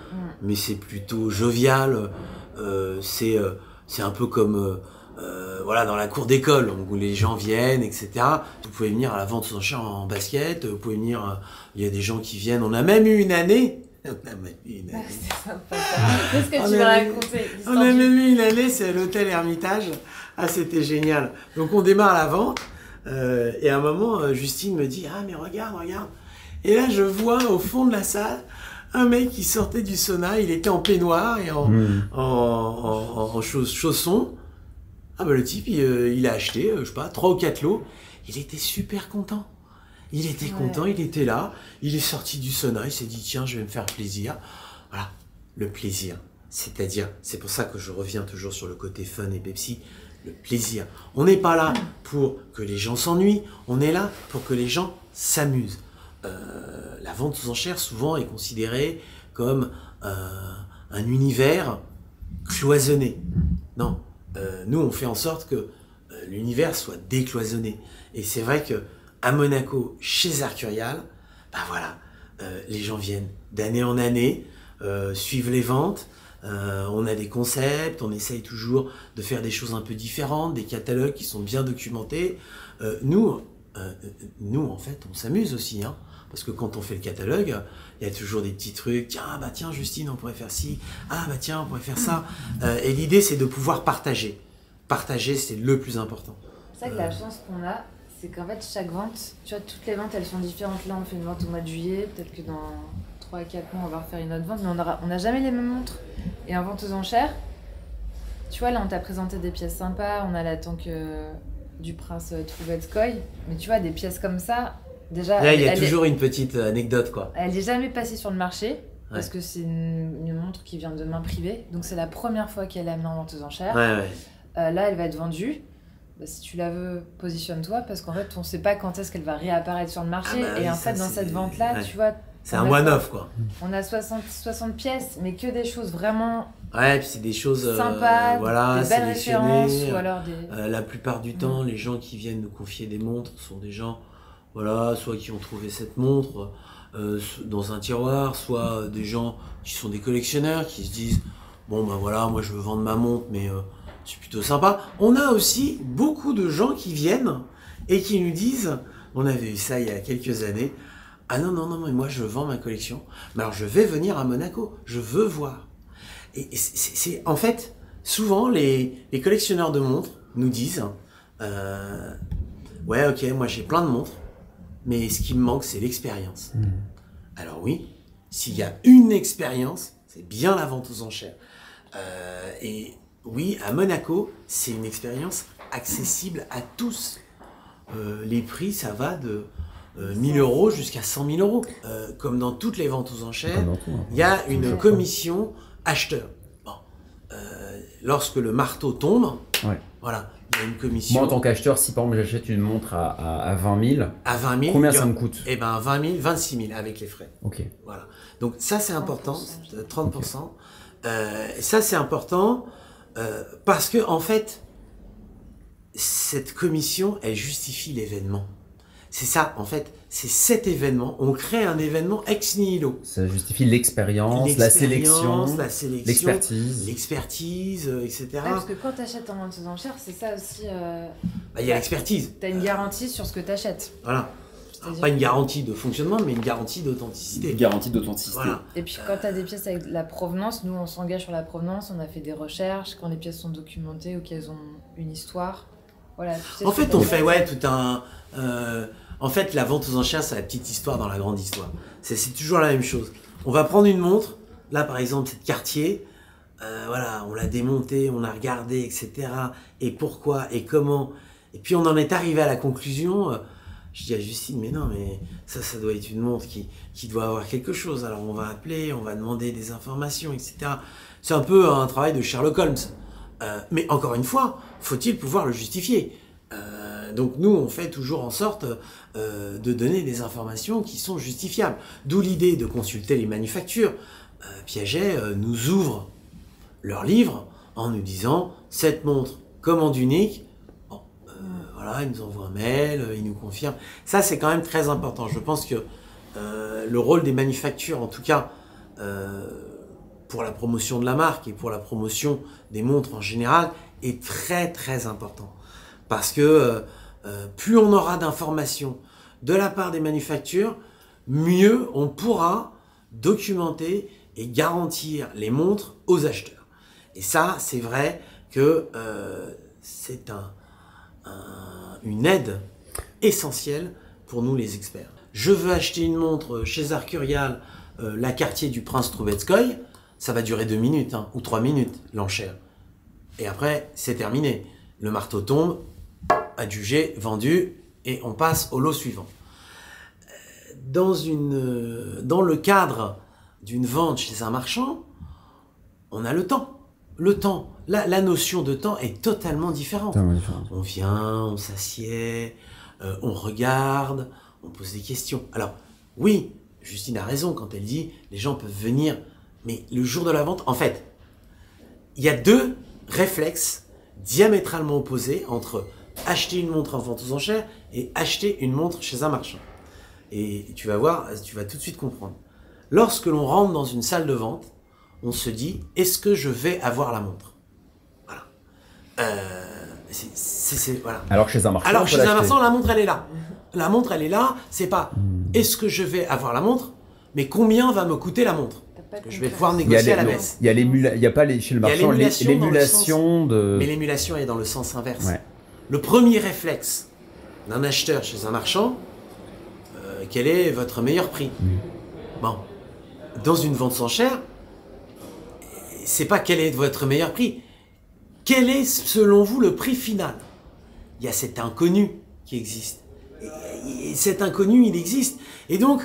A: mais c'est plutôt jovial. C'est un peu comme... voilà, dans la cour d'école, où les gens viennent, etc. Vous pouvez venir à la vente aux enchères en basket, vous pouvez venir, il y a des gens qui viennent, on a même eu une année.
C: C'est sympa. Qu'est-ce que tu vas raconter?
A: On a même eu une année, c'est à l'hôtel Hermitage. Ah, c'était génial. Donc on démarre la vente, et à un moment, Justine me dit, ah mais regarde. Et là, je vois au fond de la salle, un mec qui sortait du sauna, il était en peignoir et en chaussons. Ah bah le type, il a acheté, je sais pas, 3 ou 4 lots. Il était super content. Il était content, il était là. Il est sorti du sauna, il s'est dit, tiens, je vais me faire plaisir. Voilà, le plaisir. C'est-à-dire, c'est pour ça que je reviens toujours sur le côté Fun et Pepsi, le plaisir. On n'est pas là pour que les gens s'ennuient, on est là pour que les gens s'amusent. La vente aux enchères, souvent, est considérée comme un univers cloisonné. Non, nous on fait en sorte que l'univers soit décloisonné. Et c'est vrai que à Monaco, chez Arcurial, ben voilà, les gens viennent d'année en année, suivent les ventes. On a des concepts, on essaye toujours de faire des choses un peu différentes, des catalogues qui sont bien documentés. Nous, en fait, on s'amuse aussi, hein, parce que quand on fait le catalogue, il y a toujours des petits trucs. Tiens, Justine, on pourrait faire ci. Ah, bah tiens, on pourrait faire ça. Et l'idée, c'est de pouvoir partager. Partager, c'est le plus important.
C: C'est vrai que la chance qu'on a, c'est qu'en fait, chaque vente, tu vois, toutes les ventes, elles sont différentes. Là, on fait une vente au mois de juillet. Peut-être que dans 3 à 4 mois, on va refaire une autre vente. Mais on n'a jamais les mêmes montres. Et en vente aux enchères, tu vois, là, on t'a présenté des pièces sympas. On a la tank du prince Troubetskoy. Mais tu vois, des pièces comme ça, déjà...
A: Là, il y a toujours une petite anecdote, quoi.
C: Elle n'est jamais passée sur le marché. Parce que c'est une montre qui vient de main privée. Donc, c'est la première fois qu'elle est amenée en vente aux enchères. Là, elle va être vendue. Bah, si tu la veux, positionne-toi. Parce qu'en fait, on ne sait pas quand est-ce qu'elle va réapparaître sur le marché. Et en fait, dans cette vente-là, tu vois...
A: C'est un one-off, quoi.
C: On a 60 pièces, mais que des choses vraiment...
A: Ouais, puis c'est des choses
C: sympas,
A: voilà,
C: des belles références. Ou alors
A: la plupart du temps, les gens qui viennent nous confier des montres sont des gens, voilà, soit qui ont trouvé cette montre dans un tiroir, soit des gens qui sont des collectionneurs, qui se disent « Bon, ben voilà, moi je veux vendre ma montre, mais c'est plutôt sympa. » On a aussi beaucoup de gens qui viennent et qui nous disent, on avait eu ça il y a quelques années, « Ah non, mais moi je vends ma collection, mais alors je vais venir à Monaco, je veux voir. » Et c'est en fait, souvent les collectionneurs de montres nous disent ouais, ok, moi j'ai plein de montres, mais ce qui me manque, c'est l'expérience. Alors oui, s'il y a une expérience, c'est bien la vente aux enchères. Et oui, à Monaco, c'est une expérience accessible à tous. Les prix, ça va de 1000 € jusqu'à 100 000 €. Comme dans toutes les ventes aux enchères, il y a une commission acheteur. Bon, lorsque le marteau tombe, voilà, il y a une commission.
B: Moi, en tant qu'acheteur, si par exemple j'achète une montre à 20 000,
A: combien
B: ça me coûte?
A: Eh ben 20 000, 26 000 avec les frais.
B: Ok.
A: Voilà. Donc ça, c'est important, 30%. Ça, c'est important parce que en fait, cette commission, elle justifie l'événement. C'est ça, en fait, c'est cet événement. On crée un événement ex nihilo.
B: Ça justifie l'expérience, la sélection,
A: l'expertise, etc.
C: Ouais, parce que quand tu achètes en vente aux enchères, c'est ça aussi.
A: Il y a l'expertise.
C: Tu as une garantie sur ce que tu achètes.
A: Voilà. Alors, pas une garantie de fonctionnement, mais une garantie d'authenticité.
B: Une garantie d'authenticité.
A: Voilà.
C: Et puis quand tu as des pièces avec la provenance, nous on s'engage sur la provenance, on a fait des recherches, quand les pièces sont documentées ou qu'elles ont une histoire. Voilà,
A: en fait, on fait tout un... en fait, la vente aux enchères, c'est la petite histoire dans la grande histoire. C'est toujours la même chose. On va prendre une montre, là par exemple, cette Cartier, voilà, on l'a démontée, on l'a regardée, etc. Et pourquoi, et comment. Et puis on en est arrivé à la conclusion, je dis à Justine, mais non, mais ça doit être une montre qui doit avoir quelque chose. Alors on va appeler, on va demander des informations, etc. C'est un peu un travail de Sherlock Holmes. Mais encore une fois, faut-il pouvoir le justifier? Donc nous, on fait toujours en sorte de donner des informations qui sont justifiables. D'où l'idée de consulter les manufactures. Piaget nous ouvre leur livre en nous disant « Cette montre, commande unique ». Bon, voilà, ils nous envoient un mail, ils nous confirment. Ça, c'est quand même très important. Je pense que le rôle des manufactures, en tout cas, pour la promotion de la marque et pour la promotion des montres en général, est très très important. Parce que plus on aura d'informations de la part des manufactures, mieux on pourra documenter et garantir les montres aux acheteurs. Et ça, c'est vrai que c'est une aide essentielle pour nous les experts. Je veux acheter une montre chez Arcurial, la Cartier du prince Troubetskoy, ça va durer 2 minutes ou 3 minutes l'enchère. Et après, c'est terminé. Le marteau tombe, adjugé, vendu, et on passe au lot suivant. Dans le cadre d'une vente chez un marchand, on a le temps. Le temps, la notion de temps est totalement différente. On vient, on s'assied, on regarde, on pose des questions. Alors, oui, Justine a raison quand elle dit les gens peuvent venir Mais le jour de la vente, en fait, il y a deux réflexes diamétralement opposés entre acheter une montre en vente aux enchères et acheter une montre chez un marchand. Et tu vas voir, tu vas tout de suite comprendre. Lorsque l'on rentre dans une salle de vente, on se dit, est-ce que je vais avoir la montre? Voilà. Voilà.
B: Alors chez un marchand,
A: alors chez un marchand, la montre, elle est là. La montre, elle est là. C'est pas, est-ce que je vais avoir la montre, mais combien va me coûter la montre? Parce que je vais pouvoir négocier à la baisse.
B: Il y a pas chez le marchand l'émulation de...
A: Mais l'émulation est dans le sens inverse.
B: Ouais.
A: Le premier réflexe d'un acheteur chez un marchand, quel est votre meilleur prix? Bon, dans une vente sans enchères, c'est pas quel est votre meilleur prix. Quel est, selon vous, le prix final? Il y a cet inconnu qui existe. Et cet inconnu, il existe. Et donc,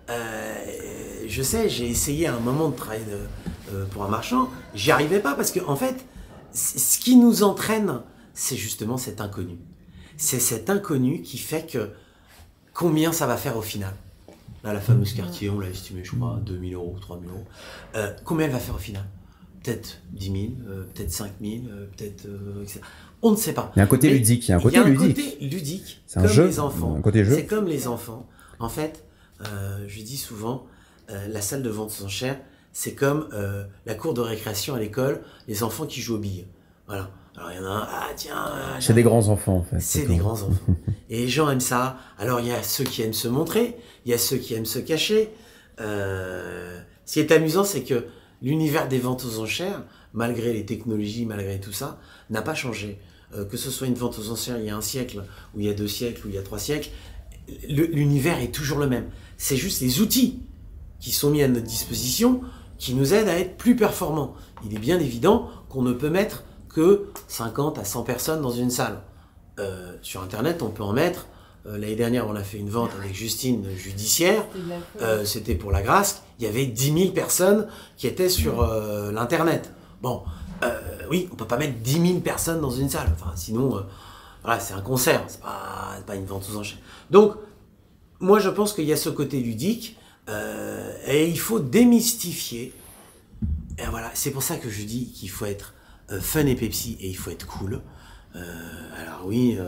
A: je sais, j'ai essayé à un moment de travailler pour un marchand. J'y arrivais pas parce que, en fait, ce qui nous entraîne, c'est justement cet inconnu. C'est cet inconnu qui fait que combien ça va faire au final. Là, la fameuse Cartier, on l'a estimé, je crois, 2 000 €, 3 000 €. Combien elle va faire au final? Peut-être 10 000, peut-être 5 000, peut-être... etc. On ne sait pas.
B: Il y a un côté ludique. Il y a un côté
A: ludique.
B: C'est un jeu.
A: Les enfants.
B: Un côté jeu.
A: C'est comme les enfants. En fait, je dis souvent, la salle de vente aux enchères, c'est comme la cour de récréation à l'école, les enfants qui jouent aux billes. Voilà. Alors il y en a un, ah tiens...
B: c'est des grands enfants en fait.
A: C'est des grands enfants. Et les gens aiment ça. Alors il y a ceux qui aiment se montrer, il y a ceux qui aiment se cacher. Ce qui est amusant, c'est que l'univers des ventes aux enchères, malgré les technologies, malgré tout ça, n'a pas changé. Que ce soit une vente aux enchères il y a 1 siècle, ou il y a 2 siècles, ou il y a 3 siècles, l'univers est toujours le même. C'est juste les outils qui sont mis à notre disposition qui nous aident à être plus performants. Il est bien évident qu'on ne peut mettre que 50 à 100 personnes dans une salle. Sur Internet, on peut en mettre. L'année dernière, on a fait une vente avec Justine judiciaire. C'était pour la Grâce. Il y avait 10 000 personnes qui étaient sur l'Internet. Bon, oui, on ne peut pas mettre 10 000 personnes dans une salle. Enfin, sinon, voilà, c'est un concert. C'est pas une vente aux enchères. Donc, moi, je pense qu'il y a ce côté ludique. Et il faut démystifier. Et voilà, c'est pour ça que je dis qu'il faut être fun et Pepsi et il faut être cool. Alors oui,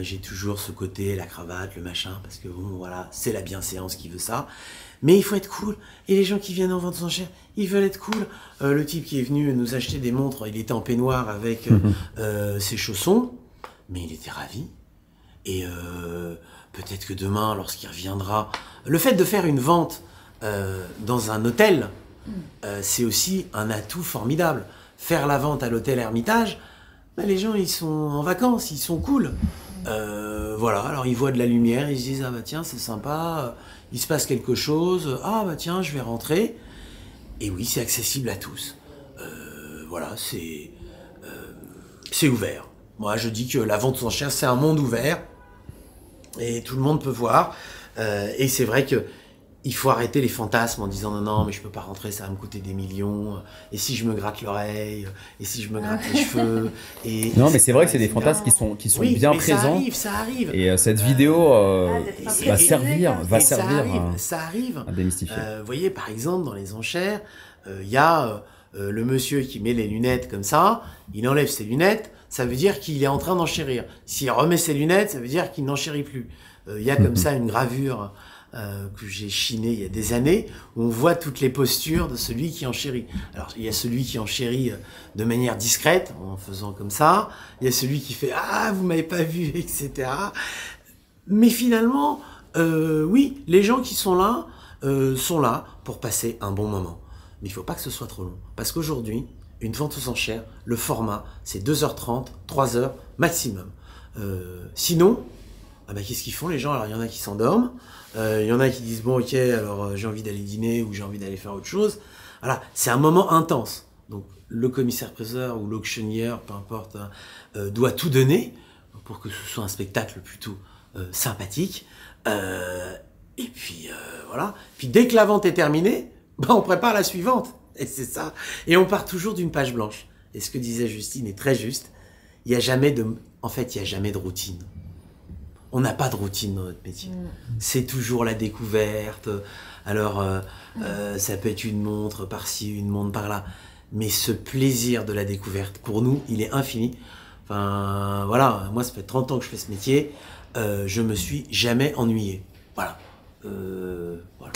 A: j'ai toujours ce côté, la cravate, le machin, parce que bon, voilà, c'est la bienséance qui veut ça. Mais il faut être cool. Et les gens qui viennent en vente aux enchères, ils veulent être cool. Le type qui est venu nous acheter des montres, il était en peignoir avec ses chaussons, mais il était ravi. Et peut-être que demain, lorsqu'il reviendra, le fait de faire une vente dans un hôtel, c'est aussi un atout formidable. Faire la vente à l'hôtel Hermitage, ben les gens ils sont en vacances, ils sont cool. Voilà, alors ils voient de la lumière, ils se disent ah bah tiens c'est sympa, il se passe quelque chose, ah bah tiens je vais rentrer. Et oui, c'est accessible à tous. Voilà, c'est ouvert. Moi je dis que la vente aux enchères c'est un monde ouvert et tout le monde peut voir. Et c'est vrai que il faut arrêter les fantasmes en disant non mais je peux pas rentrer, ça va me coûter des millions, et si je me gratte l'oreille, et si je me gratte les cheveux, et
B: non mais c'est vrai que c'est des fantasmes qui sont
A: oui,
B: bien
A: mais
B: présents.
A: Ça arrive.
B: Et cette vidéo va servir
A: ça arrive
B: à démystifier.
A: Vous voyez par exemple dans les enchères, il y a le monsieur qui met les lunettes comme ça, il enlève ses lunettes, ça veut dire qu'il est en train d'enchérir. S'il remet ses lunettes, ça veut dire qu'il n'enchérit plus. Il y a comme ça une gravure que j'ai chiné il y a des années, où on voit toutes les postures de celui qui enchérit. Alors, il y a celui qui enchérit de manière discrète, en faisant comme ça. Il y a celui qui fait « Ah, vous m'avez pas vu », etc. Mais finalement, oui, les gens qui sont là pour passer un bon moment. Mais il ne faut pas que ce soit trop long. Parce qu'aujourd'hui, une vente aux enchères, le format, c'est 2h30, 3h maximum. Sinon, ah bah, qu'est-ce qu'ils font les gens? Alors il y en a qui s'endorment, il y en a qui disent bon ok alors j'ai envie d'aller dîner ou j'ai envie d'aller faire autre chose. Voilà, c'est un moment intense. Donc le commissaire-priseur ou l'auctionnière, peu importe, doit tout donner pour que ce soit un spectacle plutôt sympathique. Et puis voilà. Puis dès que la vente est terminée, bah, on prépare la suivante. Et c'est ça. Et on part toujours d'une page blanche. Et ce que disait Justine est très juste. En fait, il n'y a jamais de routine. on n'a pas de routine dans notre métier. C'est toujours la découverte. Alors, ça peut être une montre par-ci, une montre par-là. Mais ce plaisir de la découverte, pour nous, il est infini. Enfin, voilà, moi, ça fait 30 ans que je fais ce métier. Je me suis jamais ennuyé. Voilà. Voilà.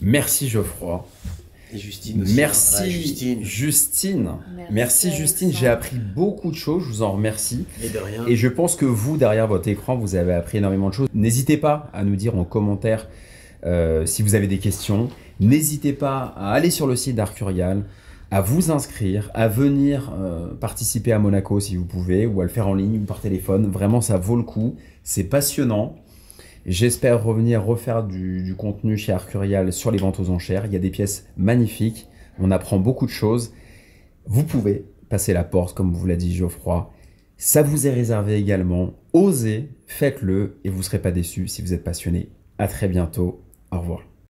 B: Merci Geoffroy.
A: Et Justine aussi.
B: Merci
A: Voilà, Justine.
B: Justine. Merci Justine, j'ai appris beaucoup de choses, je vous en remercie.
A: Et de rien.
B: Et je pense que vous, derrière votre écran, vous avez appris énormément de choses. N'hésitez pas à nous dire en commentaire si vous avez des questions. N'hésitez pas à aller sur le site d'Arcurial, à vous inscrire, à venir participer à Monaco si vous pouvez, ou à le faire en ligne ou par téléphone. Vraiment, ça vaut le coup. C'est passionnant. J'espère refaire du contenu chez Arcurial sur les ventes aux enchères. Il y a des pièces magnifiques. On apprend beaucoup de choses. Vous pouvez passer la porte, comme vous l'a dit Geoffroy. Ça vous est réservé également. Osez, faites-le et vous ne serez pas déçus si vous êtes passionné. À très bientôt. Au revoir.